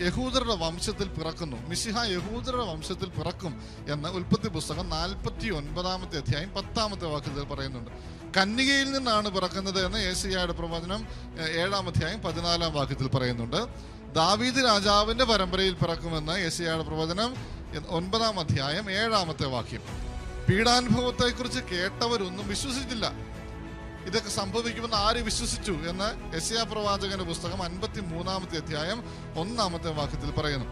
യഹൂദരുടെ വംശത്തിൽ പിറക്കുന്നു, മിശിഹ യഹൂദരുടെ വംശത്തിൽ പിറക്കും എന്ന് ഉൽപ്പത്തി പുസ്തകം 49 അധ്യായം 10 വാക്യത്തിൽ പറയുന്നുണ്ട്. കന്യകയിൽ നിന്നാണ് പിറക്കുന്നത് എന്ന് യെശയ്യായുടെ പ്രവചനം 7 അധ്യായം 14 വാക്യത്തിൽ പറയുന്നുണ്ട്. ദാവീദ് രാജാവിന്റെ പരമ്പരയിൽ പിറക്കുമെന്ന് യെശയ്യായുടെ പ്രവചനം 9 അധ്യായം 7 വാക്യം. പീഡാനുഭവത്തെക്കുറിച്ച് കേട്ടവരൊന്നും വിശ്വസിച്ചില്ല. ഇതൊക്കെ സംഭവിക്കുമെന്ന് ആര് വിശ്വസിച്ചു എന്ന് യെശയ്യാ പ്രവാചകന്റെ പുസ്തകം 53 അധ്യായം 1 വാക്യത്തിൽ പറയുന്നു.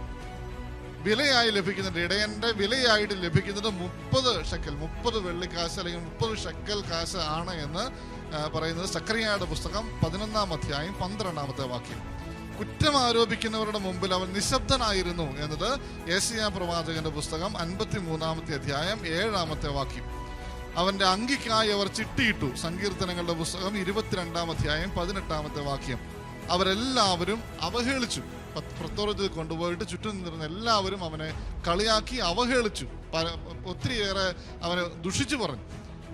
വിലയായി ലഭിക്കുന്നുണ്ട്, ഇടയന്റെ വിലയായിട്ട് ലഭിക്കുന്നത് 30 ഷെക്കൽ, 30 വെള്ളിക്കാശ് അല്ലെങ്കിൽ 30 ഷെക്കൽ കാശ് ആണ് എന്ന് പറയുന്നത് സക്കറിയായുടെ പുസ്തകം 11 അധ്യായം 12 വാക്യം. കുറ്റം ആരോപിക്കുന്നവരുടെ മുമ്പിൽ അവൻ നിശബ്ദനായിരുന്നു എന്നത് യെശയ്യാ പ്രവാചകന്റെ പുസ്തകം 53 അധ്യായം 7 വാക്യം. അവന്റെ അങ്കിക്കായി അവർ ചിട്ടിയിട്ടു, സങ്കീർത്തനങ്ങളുടെ പുസ്തകം 22 അധ്യായം 18 വാക്യം. അവരെല്ലാവരും അവഹേളിച്ചു, പ്രത്തോറത്തിൽ കൊണ്ടുപോയിട്ട് ചുറ്റും നിന്നിരുന്ന എല്ലാവരും അവനെ കളിയാക്കി അവഹേളിച്ചു, ഒത്തിരിയേറെ അവനെ ദുഷിച്ചു പറഞ്ഞു.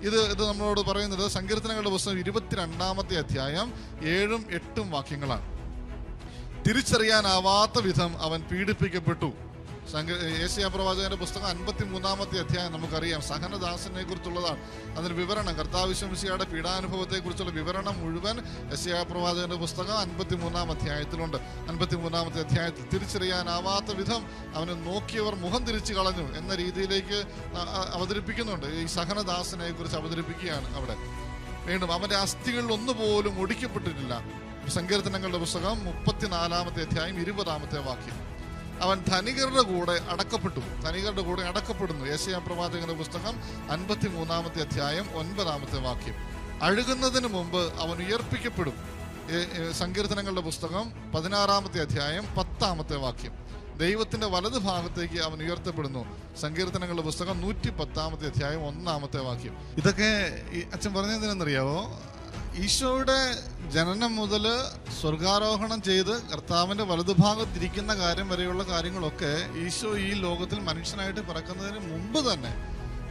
ഇത് നമ്മളോട് പറയുന്നത് സങ്കീർത്തനങ്ങളുടെ പുസ്തകം 22 അധ്യായം 7-8 വാക്യങ്ങളാണ്. തിരിച്ചറിയാനാവാത്ത വിധം അവൻ പീഡിപ്പിക്കപ്പെട്ടു. യെശയ്യാ പ്രവാചകന്റെ പുസ്തകം 53 അധ്യായം നമുക്കറിയാം, സഹനദാസനെ കുറിച്ചുള്ളതാണ്. അതിന് വിവരണം, കർത്താവ് മിശിഹായുടെ പീഡാനുഭവത്തെ കുറിച്ചുള്ള വിവരണം മുഴുവൻ യെശയ്യാ പ്രവാചകന്റെ പുസ്തകം 53 അധ്യായത്തിലുണ്ട്. 53 അധ്യായത്തിൽ തിരിച്ചറിയാനാവാത്ത വിധം അവനെ നോക്കിയവർ മുഖം തിരിച്ചു കളഞ്ഞു എന്ന രീതിയിലേക്ക് അവതരിപ്പിക്കുന്നുണ്ട്. ഈ സഹനദാസനെ കുറിച്ച് അവതരിപ്പിക്കുകയാണ് അവിടെ. വീണ്ടും അവന്റെ അസ്ഥികളിൽ ഒന്നുപോലും ഒടിക്കപ്പെട്ടിട്ടില്ല. സങ്കീർത്തനങ്ങളുടെ പുസ്തകം 34 അധ്യായം 20 വാക്യം. അവൻ ധനികരുടെ കൂടെ അടക്കപ്പെടുന്നു. യെശയ്യാ പ്രവാചകന്റെ പുസ്തകം 53 അധ്യായം 9 വാക്യം. അഴുകുന്നതിന് മുമ്പ് അവൻ ഉയർപ്പിക്കപ്പെടും. സങ്കീർത്തനങ്ങളുടെ പുസ്തകം 16 അധ്യായം 10 വാക്യം. ദൈവത്തിന്റെ വലത് ഭാഗത്തേക്ക് അവൻ ഉയർത്തപ്പെടുന്നു. സങ്കീർത്തനങ്ങളുടെ പുസ്തകം 110 അധ്യായം 1 വാക്യം. ഇതൊക്കെ അച്ഛൻ പറഞ്ഞതെന്നറിയാവോ? ഈശോയുടെ ജനനം മുതൽ സ്വർഗാരോഹണം ചെയ്ത് കർത്താവിന്റെ വലതുഭാഗത്തിരിക്കുന്ന കാര്യം വരെയുള്ള കാര്യങ്ങളൊക്കെ ഈശോ ഈ ലോകത്തിൽ മനുഷ്യനായിട്ട് പിറക്കുന്നതിന് മുമ്പ് തന്നെ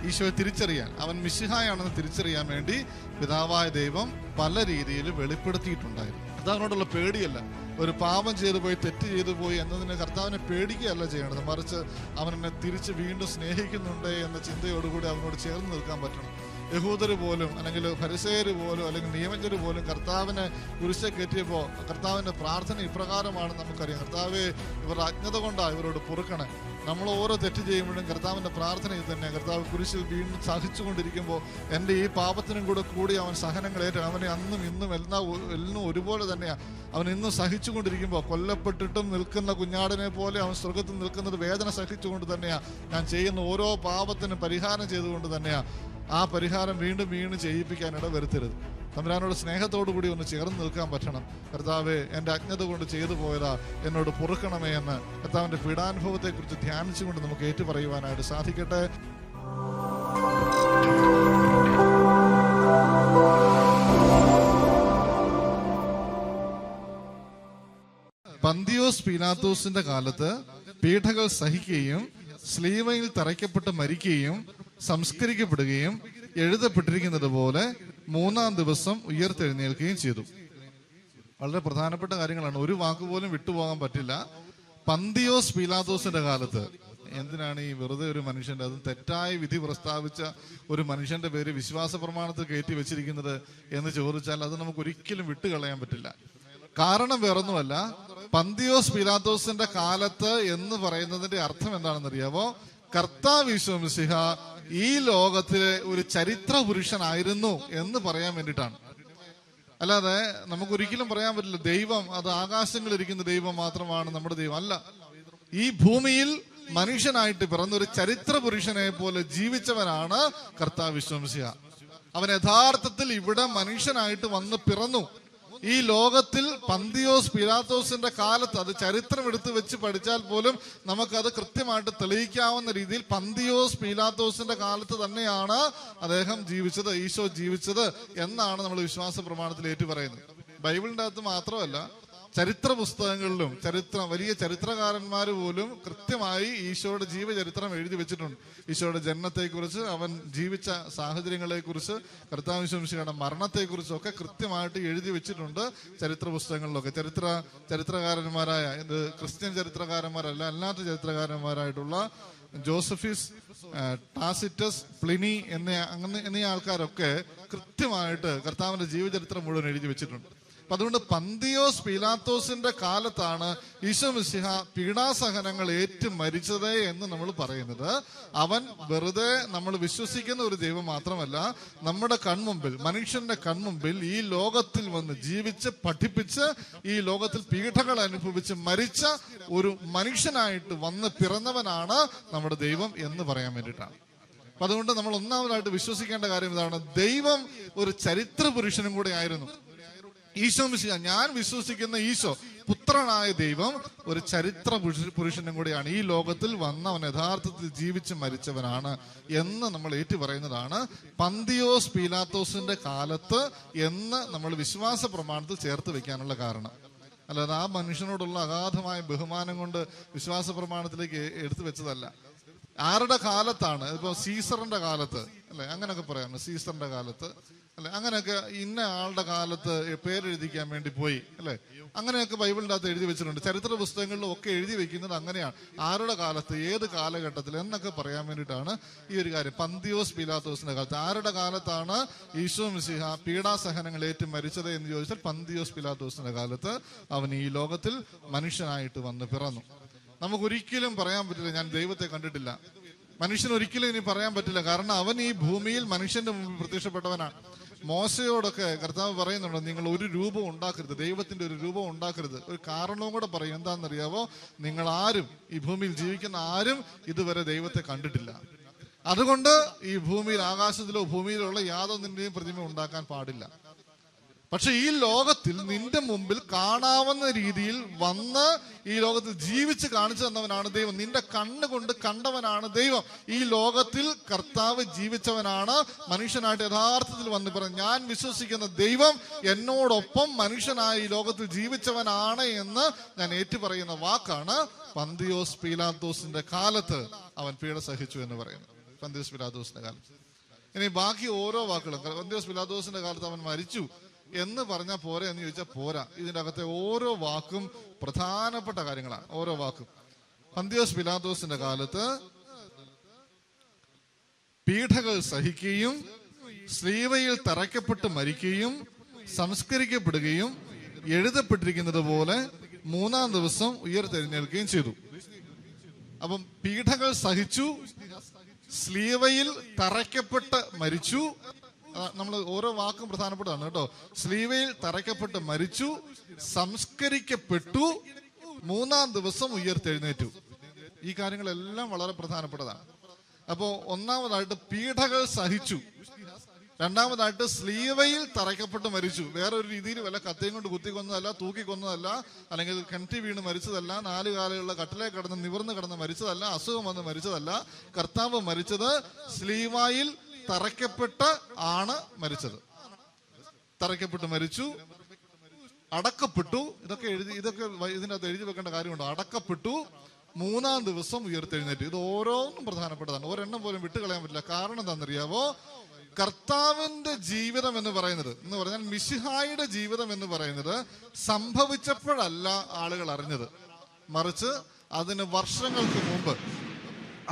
ഈശോയെ തിരിച്ചറിയാൻ, അവൻ മിശിഹായാണെന്ന് തിരിച്ചറിയാൻ വേണ്ടി പിതാവായ ദൈവം പല രീതിയിൽ വെളിപ്പെടുത്തിയിട്ടുണ്ടായിരുന്നു. അതവനോടുള്ള പേടിയല്ല, ഒരു പാപം ചെയ്തു പോയി, തെറ്റ് ചെയ്തു പോയി എന്നതിന് കർത്താവിനെ പേടിക്കുകയല്ല ചെയ്യേണ്ടത്, മറിച്ച് അവനെന്നെ തിരിച്ച് വീണ്ടും സ്നേഹിക്കുന്നുണ്ട് എന്ന ചിന്തയോടുകൂടി അവനോട് ചേർന്ന് നിൽക്കാൻ പറ്റണം. യഹൂദര് പോലും അല്ലെങ്കിൽ ഫരിസേയര് പോലും അല്ലെങ്കിൽ നിയമജ്ഞര് പോലും കർത്താവിനെ കുരിശെ കയറ്റിയപ്പോൾ കർത്താവിന്റെ പ്രാർത്ഥന ഇപ്രകാരമാണ് നമുക്കറിയാം: കർത്താവെ, ഇവരുടെ അജ്ഞത കൊണ്ടാണ് ഇവരോട് പൊറുക്കണേ. നമ്മൾ ഓരോ തെറ്റ് ചെയ്യുമ്പോഴും കർത്താവിന്റെ പ്രാർത്ഥന ഇത് തന്നെ. കർത്താവ് കുരിശിൽ വീണ്ടും സഹിച്ചുകൊണ്ടിരിക്കുമ്പോൾ എൻ്റെ ഈ പാപത്തിനും കൂടി അവൻ സഹനങ്ങളേറ്റ്, അവനെ അന്നും ഇന്നും എല്ലാം ഒരുപോലെ തന്നെയാണ്. അവൻ ഇന്നും സഹിച്ചുകൊണ്ടിരിക്കുമ്പോൾ കൊല്ലപ്പെട്ടിട്ടും നിൽക്കുന്ന കുഞ്ഞാടിനെ പോലെ അവൻ സ്വർഗത്തിൽ നിൽക്കുന്നത് വേദന സഹിച്ചുകൊണ്ട് തന്നെയാണ്. ഞാൻ ചെയ്യുന്ന ഓരോ പാപത്തിനും പരിഹാരം ചെയ്തുകൊണ്ട് തന്നെയാണ്. ആ പരിഹാരം വീണ്ടും ചെയ്യിപ്പിക്കാൻ ഇടവരുത്തരുത്. തമ്പുരാനോട് സ്നേഹത്തോടു കൂടി ഒന്ന് ചേർന്ന് നിൽക്കാൻ പറ്റണം. കർത്താവെ, എൻ്റെ അജ്ഞത കൊണ്ട് ചെയ്തു പോയതാ, എന്നോട് പൊറുക്കണമേ എന്ന് കർത്താവിൻ്റെ പീഡാനുഭവത്തെ കുറിച്ച് ധ്യാനിച്ചുകൊണ്ട് നമുക്ക് ഏറ്റുപറയുവാനായിട്ട് സാധിക്കട്ടെ. പന്തിയോസ് പീലാത്തോസിന്റെ കാലത്ത് പീഡകൾ സഹിക്കുകയും സ്ലീവയിൽ തറയ്ക്കപ്പെട്ട് മരിക്കുകയും സംസ്കരിക്കപ്പെടുകയും എഴുതപ്പെട്ടിരിക്കുന്നത് പോലെ 3-ാം ദിവസം ഉയർത്തെഴുന്നേൽക്കുകയും ചെയ്തു. വളരെ പ്രധാനപ്പെട്ട കാര്യങ്ങളാണ്, ഒരു വാക്കുപോലും വിട്ടുപോകാൻ പറ്റില്ല. പന്തിയോസ് പീലാത്തോസിന്റെ കാലത്ത്, എന്തിനാണ് ഈ വെറുതെ ഒരു മനുഷ്യന്റെ, അത് തെറ്റായ വിധി പ്രസ്താവിച്ച ഒരു മനുഷ്യന്റെ പേര് വിശ്വാസ പ്രമാണത്തിൽ കയറ്റി വെച്ചിരിക്കുന്നത് എന്ന് ചോദിച്ചാൽ അത് നമുക്ക് ഒരിക്കലും വിട്ടുകളയാൻ പറ്റില്ല. കാരണം വേറൊന്നുമല്ല, പന്തിയോസ് പീലാത്തോസിന്റെ കാലത്ത് എന്ന് പറയുന്നതിന്റെ അർത്ഥം എന്താണെന്നറിയാവോ? കർത്താവ് ഈശോ മിശിഹ ഈ ലോകത്തിലെ ഒരു ചരിത്ര പുരുഷനായിരുന്നു എന്ന് പറയാൻ വേണ്ടിയിട്ടാണ്. അല്ലാതെ നമുക്കൊരിക്കലും പറയാൻ പറ്റില്ല ദൈവം അത് ആകാശങ്ങളിരിക്കുന്ന ദൈവം മാത്രമാണ് നമ്മുടെ ദൈവം. അല്ല, ഈ ഭൂമിയിൽ മനുഷ്യനായിട്ട് പിറന്ന ഒരു ചരിത്ര പുരുഷനെ പോലെ ജീവിച്ചവനാണ് കർത്താവ് ഈശോ മിശിഹ. അവൻ യഥാർത്ഥത്തിൽ ഇവിടെ മനുഷ്യനായിട്ട് വന്ന് പിറന്നു. ഈ ലോകത്തിൽ പന്തിയോസ് പീലാത്തോസിന്റെ കാലത്ത്, അത് ചരിത്രം എടുത്ത് വെച്ച് പഠിച്ചാൽ പോലും നമുക്കത് കൃത്യമായിട്ട് തെളിയിക്കാവുന്ന രീതിയിൽ പന്തിയോസ് പീലാത്തോസിന്റെ കാലത്ത് തന്നെയാണ് അദ്ദേഹം ജീവിച്ചത്, ഈശോ ജീവിച്ചത് എന്നാണ് നമ്മൾ വിശ്വാസ പ്രമാണത്തിൽ ഏറ്റുപറയുന്നത്. ബൈബിളിന്റെ അകത്ത് മാത്രമല്ല, ചരിത്ര പുസ്തകങ്ങളിലും വലിയ ചരിത്രകാരന്മാർ പോലും കൃത്യമായി ഈശോയുടെ ജീവചരിത്രം എഴുതി വെച്ചിട്ടുണ്ട്. ഈശോയുടെ ജനനത്തെക്കുറിച്ച്, അവൻ ജീവിച്ച സാഹചര്യങ്ങളെക്കുറിച്ച്, കർത്താവ് യേശു മിശിഹായുടെ മരണത്തെക്കുറിച്ചും ഒക്കെ കൃത്യമായിട്ട് എഴുതി വെച്ചിട്ടുണ്ട് ചരിത്ര പുസ്തകങ്ങളിലൊക്കെ. ചരിത്രകാരന്മാരായ ക്രിസ്ത്യൻ ചരിത്രകാരന്മാരല്ല, അല്ലാത്ത ചരിത്രകാരന്മാരായിട്ടുള്ള ജോസഫീസ്, ടാസിറ്റസ്, പ്ലിനി എന്നീ ആൾക്കാരൊക്കെ കൃത്യമായിട്ട് കർത്താവിന്റെ ജീവചരിത്രം മുഴുവൻ എഴുതി വെച്ചിട്ടുണ്ട്. അപ്പൊ അതുകൊണ്ട് പന്തിയോസ് പീലാത്തോസിന്റെ കാലത്താണ് ഈശോ മിശിഹ പീഡാസഹനങ്ങൾ ഏറ്റു മരിച്ചത് എന്ന് നമ്മൾ പറയുന്നത്. അവൻ വെറുതെ നമ്മൾ വിശ്വസിക്കുന്ന ഒരു ദൈവം മാത്രമല്ല, നമ്മുടെ കൺമുമ്പിൽ, മനുഷ്യന്റെ കൺമുമ്പിൽ ഈ ലോകത്തിൽ വന്ന് ജീവിച്ച് പഠിപ്പിച്ച് ഈ ലോകത്തിൽ പീഡകൾ അനുഭവിച്ച് മരിച്ച ഒരു മനുഷ്യനായിട്ട് വന്ന് പിറന്നവനാണ് നമ്മുടെ ദൈവം എന്ന് പറയാൻ വേണ്ടിയിട്ടാണ്. അപ്പൊ അതുകൊണ്ട് നമ്മൾ ഒന്നാമതായിട്ട് വിശ്വസിക്കേണ്ട കാര്യം ഇതാണ്: ദൈവം ഒരു ചരിത്ര പുരുഷനും കൂടെ ആയിരുന്നു. ഈശോ മിശിഹ, ഞാൻ വിശ്വസിക്കുന്ന ഈശോ, പുത്രനായ ദൈവം ഒരു ചരിത്ര പുരുഷനും കൂടിയാണ്. ഈ ലോകത്തിൽ വന്നവൻ യഥാർത്ഥത്തിൽ ജീവിച്ച് മരിച്ചവനാണ് എന്ന് നമ്മൾ ഏറ്റുപറയുന്നതാണ് പന്തിയോസ് പീലാത്തോസിന്റെ കാലത്ത് എന്ന് നമ്മൾ വിശ്വാസ പ്രമാണത്തിൽ ചേർത്ത് വെക്കാനുള്ള കാരണം. അല്ലാതെ ആ മനുഷ്യനോടുള്ള അഗാധമായ ബഹുമാനം കൊണ്ട് വിശ്വാസ പ്രമാണത്തിലേക്ക് എടുത്തു വെച്ചതല്ല. ആരുടെ കാലത്താണ്? ഇപ്പൊ സീസറിന്റെ കാലത്ത് അല്ലെ, അങ്ങനെയൊക്കെ പറയാം, സീസറിന്റെ കാലത്ത് അല്ലെ, അങ്ങനെയൊക്കെ ഇന്ന ആളുടെ കാലത്ത് പേരെഴുതിക്കാൻ വേണ്ടി പോയി അല്ലെ, അങ്ങനെയൊക്കെ ബൈബിളിൻ്റെ അകത്ത് എഴുതി വെച്ചിട്ടുണ്ട്. ചരിത്ര പുസ്തകങ്ങളിലും ഒക്കെ എഴുതി വെക്കുന്നത് അങ്ങനെയാണ്. ആരുടെ കാലത്ത്, ഏത് കാലഘട്ടത്തിൽ എന്നൊക്കെ പറയാൻ വേണ്ടിയിട്ടാണ് ഈ ഒരു കാര്യം. പന്തിയോസ് പീലാത്തോസിന്റെ കാലത്ത്, ആരുടെ കാലത്താണ് ഈശോ മിശിഹ പീഡാസഹനങ്ങൾ ഏറ്റു മരിച്ചത് എന്ന് ചോദിച്ചാൽ പന്തിയോസ് പീലാത്തോസിന്റെ കാലത്ത് അവൻ ഈ ലോകത്തിൽ മനുഷ്യനായിട്ട് വന്ന് പിറന്നു. നമുക്കൊരിക്കലും പറയാൻ പറ്റില്ല ഞാൻ ദൈവത്തെ കണ്ടിട്ടില്ല. മനുഷ്യനൊരിക്കലും ഇനി പറയാൻ പറ്റില്ല. കാരണം അവൻ ഈ ഭൂമിയിൽ മനുഷ്യന്റെ മുമ്പിൽ പ്രത്യക്ഷപ്പെട്ടവനാണ്. മോശയോടൊക്കെ കർത്താവ് പറയുന്നുണ്ട്, നിങ്ങൾ ഒരു രൂപം ഉണ്ടാക്കരുത്, ദൈവത്തിന്റെ ഒരു രൂപം ഉണ്ടാക്കരുത്. ഒരു കാരണവും കൂടെ പറയും, എന്താണെന്നറിയാവോ? നിങ്ങൾ ആരും, ഈ ഭൂമിയിൽ ജീവിക്കുന്ന ആരും ഇതുവരെ ദൈവത്തെ കണ്ടിട്ടില്ല. അതുകൊണ്ട് ഈ ഭൂമിയിൽ, ആകാശത്തിലോ ഭൂമിയിലുള്ള യാതൊന്നിന്റെയും പ്രതിമ ഉണ്ടാക്കാൻ പാടില്ല. പക്ഷെ ഈ ലോകത്തിൽ നിന്റെ മുമ്പിൽ കാണാവുന്ന രീതിയിൽ വന്ന് ഈ ലോകത്തിൽ ജീവിച്ച് കാണിച്ചു തന്നവനാണ് ദൈവം. നിന്റെ കണ്ണുകൊണ്ട് കണ്ടവനാണ് ദൈവം. ഈ ലോകത്തിൽ കർത്താവ് ജീവിച്ചവനാണ്, മനുഷ്യനായിട്ട് യഥാർത്ഥത്തിൽ വന്ന് പറഞ്ഞു, ഞാൻ വിശ്വസിക്കുന്ന ദൈവം എന്നോടൊപ്പം മനുഷ്യനായി ഈ ലോകത്തിൽ ജീവിച്ചവനാണ് എന്ന് ഞാൻ ഏറ്റുപറയുന്ന വാക്കാണ് പന്തിയോസ് പീലാത്തോസിന്റെ കാലത്ത് അവൻ പീഡ സഹിച്ചു എന്ന് പറയുന്നത്. പന്തിയോസ് പീലാത്തോസിന്റെ കാലത്ത്. ഇനി ബാക്കി ഓരോ വാക്കുകളും, പന്തിയോസ് പീലാത്തോസിന്റെ കാലത്ത് അവൻ മരിച്ചു എന്ന് പറഞ്ഞാൽ പോരെ എന്ന് ചോദിച്ചാൽ പോരാ. ഇതിൻ്റെ അകത്തെ ഓരോ വാക്കും പ്രധാനപ്പെട്ട കാര്യങ്ങളാണ്. ഓരോ വാക്കും. പന്തിയോസ് പീലാത്തോസിന്റെ കാലത്ത് പീഡകൾ സഹിക്കുകയും ശ്ലീവയിൽ തറയ്ക്കപ്പെട്ട് മരിക്കുകയും സംസ്കരിക്കപ്പെടുകയും എഴുതപ്പെട്ടിരിക്കുന്നത് പോലെ 3-ാം ദിവസം ഉയർത്തെഴുന്നേൽക്കുകയും ചെയ്തു. അപ്പം പീഡകൾ സഹിച്ചു, ശ്ലീവയിൽ തറയ്ക്കപ്പെട്ട് മരിച്ചു. നമ്മൾ ഓരോ വാക്കും പ്രധാനപ്പെട്ടതാണ് കേട്ടോ. ശ്ലീവയിൽ തറയ്ക്കപ്പെട്ട് മരിച്ചു, സംസ്കരിക്കപ്പെട്ടു, 3-ാം ദിവസം ഉയർത്തെഴുന്നേറ്റു. ഈ കാര്യങ്ങളെല്ലാം വളരെ പ്രധാനപ്പെട്ടതാണ്. അപ്പോ ഒന്നാമതായിട്ട് പീഡകൾ സഹിച്ചു, രണ്ടാമതായിട്ട് ശ്ലീവയിൽ തറയ്ക്കപ്പെട്ട് മരിച്ചു. വേറൊരു രീതിയിൽ വല്ല കത്തയും കൊണ്ട് കുത്തിക്കൊന്നതല്ല, തൂക്കിക്കൊന്നതല്ല, അല്ലെങ്കിൽ കിണറ്റി വീണ് മരിച്ചതല്ല, 4 കാലുള്ള കട്ടിലേ കിടന്ന് നിവർന്ന് കിടന്ന് മരിച്ചതല്ല, അസുഖം വന്ന് മരിച്ചതല്ല. കർത്താവ് മരിച്ചത് ശ്ലീവായിൽ തറയ്ക്കപ്പെട്ട് ആണ് മരിച്ചത്. തറയ്ക്കപ്പെട്ട് മരിച്ചു, അടക്കപ്പെട്ടു. ഇതൊക്കെ ഇതിനകത്ത് എഴുതി വെക്കേണ്ട കാര്യമുണ്ട്. അടക്കപ്പെട്ടു, 3-ാം ദിവസം ഉയർത്തെഴുന്നേറ്റ്. ഇത് ഓരോന്നും പ്രധാനപ്പെട്ടതാണ്. ഒരെണ്ണം പോലും വിട്ടുകളയാൻ പറ്റില്ല. കാരണം എന്താണെന്നറിയാവോ? കർത്താവിന്റെ ജീവിതം എന്ന് പറഞ്ഞാൽ മിശിഹായുടെ ജീവിതം എന്ന് പറയുന്നത് സംഭവിച്ചപ്പോഴല്ല ആളുകൾ അറിഞ്ഞത്, മറിച്ച് അതിന് വർഷങ്ങൾക്ക് മുമ്പ്,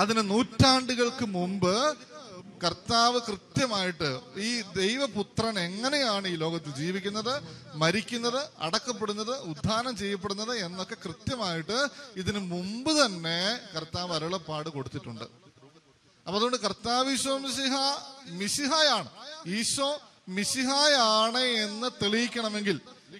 അതിന് നൂറ്റാണ്ടുകൾക്ക് മുമ്പ് കർത്താവ് കൃത്യമായിട്ട് ഈ ദൈവപുത്രൻ എങ്ങനെയാണ് ഈ ലോകത്തിൽ ജീവിക്കുന്നത്, മരിക്കുന്നത്, അടക്കപ്പെടുന്നത്, ഉദ്ധാനം ചെയ്യപ്പെടുന്നത് എന്നൊക്കെ കൃത്യമായിട്ട് ഇതിനു മുമ്പ് തന്നെ കർത്താവ് അരുളപ്പാട് കൊടുത്തിട്ടുണ്ട്. അപ്പൊ അതുകൊണ്ട് കർത്താവ് ഈശോ മിശിഹായാണ്. ഈശോ മിശിഹായാണ് എന്ന് തെളിയിക്കണമെങ്കിൽ,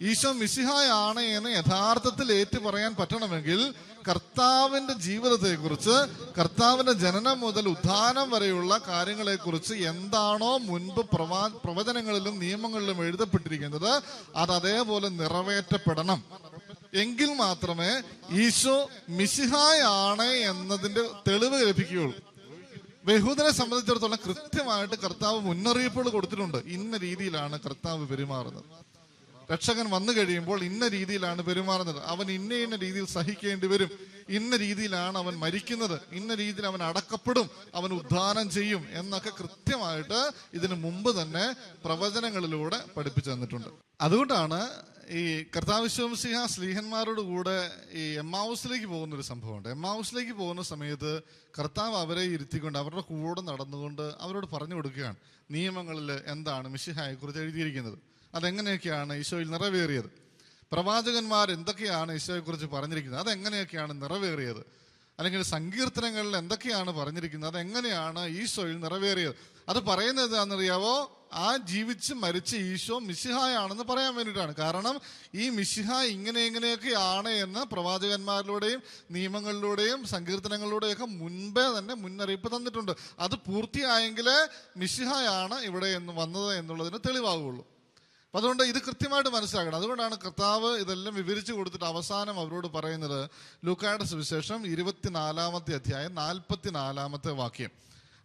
ഈശോ മിശിഹായാണ് എന്ന് യഥാർത്ഥത്തിൽ ഏറ്റു പറയാൻ പറ്റണമെങ്കിൽ കർത്താവിന്റെ ജീവിതത്തെക്കുറിച്ച്, കർത്താവിന്റെ ജനനം മുതൽ ഉദ്ധാനം വരെയുള്ള കാര്യങ്ങളെക്കുറിച്ച് എന്താണോ മുൻപ് പ്രവചനങ്ങളിലും നിയമങ്ങളിലും എഴുതപ്പെട്ടിരിക്കുന്നത് അത് അതേപോലെ നിറവേറ്റപ്പെടണം. എങ്കിൽ മാത്രമേ ഈശോ മിശിഹായാണ് എന്നതിന്റെ തെളിവ് ലഭിക്കുകയുള്ളൂ. യഹൂദരെ സംബന്ധിച്ചിടത്തോളം കൃത്യമായിട്ട് കർത്താവ് മുന്നറിയിപ്പുകൾ കൊടുത്തിട്ടുണ്ട്. ഇന്ന രീതിയിലാണ് കർത്താവ് പെരുമാറുന്നത്. രക്ഷകൻ വന്നു കഴിയുമ്പോൾ ഇന്ന രീതിയിലാണ് പെരുമാറുന്നത്, അവൻ ഇന്ന രീതിയിൽ സഹിക്കേണ്ടി വരും, ഇന്ന രീതിയിലാണ് അവൻ മരിക്കുന്നത്, ഇന്ന രീതിയിൽ അവൻ അടക്കപ്പെടും, അവൻ ഉദ്ധാനം ചെയ്യും എന്നൊക്കെ കൃത്യമായിട്ട് ഇതിനു മുമ്പ് തന്നെ പ്രവചനങ്ങളിലൂടെ പഠിപ്പിച്ചു തന്നിട്ടുണ്ട്. അതുകൊണ്ടാണ് ഈ കർത്താവ് ശിവംസിഹ സ്ലീഹന്മാരോട് കൂടെ ഈ എമ്മാവൂസിലേക്ക് പോകുന്നൊരു സംഭവമുണ്ട്. എമ്മാവൂസിലേക്ക് പോകുന്ന സമയത്ത് കർത്താവ് അവരെ ഇരുത്തിക്കൊണ്ട് അവരുടെ കൂടെ നടന്നുകൊണ്ട് അവരോട് പറഞ്ഞു കൊടുക്കുകയാണ് നിയമങ്ങളിൽ എന്താണ് മിശിഹായെക്കുറിച്ച് എഴുതിയിരിക്കുന്നത്, അതെങ്ങനെയൊക്കെയാണ് ഈശോയിൽ നിറവേറിയത്, പ്രവാചകന്മാർ എന്തൊക്കെയാണ് ഈശോയെക്കുറിച്ച് പറഞ്ഞിരിക്കുന്നത്, അതെങ്ങനെയൊക്കെയാണ് നിറവേറിയത്, അല്ലെങ്കിൽ സങ്കീർത്തനങ്ങളിൽ എന്തൊക്കെയാണ് പറഞ്ഞിരിക്കുന്നത്, അതെങ്ങനെയാണ് ഈശോയിൽ നിറവേറിയത്. അത് പറയുന്നത് എന്താണെന്നറിയാവോ? ആ ജീവിച്ച് മരിച്ച ഈശോ മിശിഹായാണെന്ന് പറയാൻ വേണ്ടിയിട്ടാണ്. കാരണം ഈ മിശിഹ ഇങ്ങനെയൊക്കെയാണ് എന്ന് പ്രവാചകന്മാരിലൂടെയും നിയമങ്ങളിലൂടെയും സങ്കീർത്തനങ്ങളിലൂടെയൊക്കെ മുൻപേ തന്നെ മുന്നറിയിപ്പ് തന്നിട്ടുണ്ട്. അത് പൂർത്തിയായെങ്കിലേ മിശിഹായാണ് ഇവിടെ വന്നത് എന്നുള്ളതിന് തെളിവാകുള്ളൂ. അപ്പം അതുകൊണ്ട് ഇത് കൃത്യമായിട്ട് മനസ്സിലാക്കണം. അതുകൊണ്ടാണ് കർത്താവ് ഇതെല്ലാം വിവരിച്ചു കൊടുത്തിട്ട് അവസാനം അവരോട് പറയുന്നത് ലൂക്കായുടെ സുവിശേഷം 24-ാമത്തെ അധ്യായം 44-ാമത്തെ വാക്യം.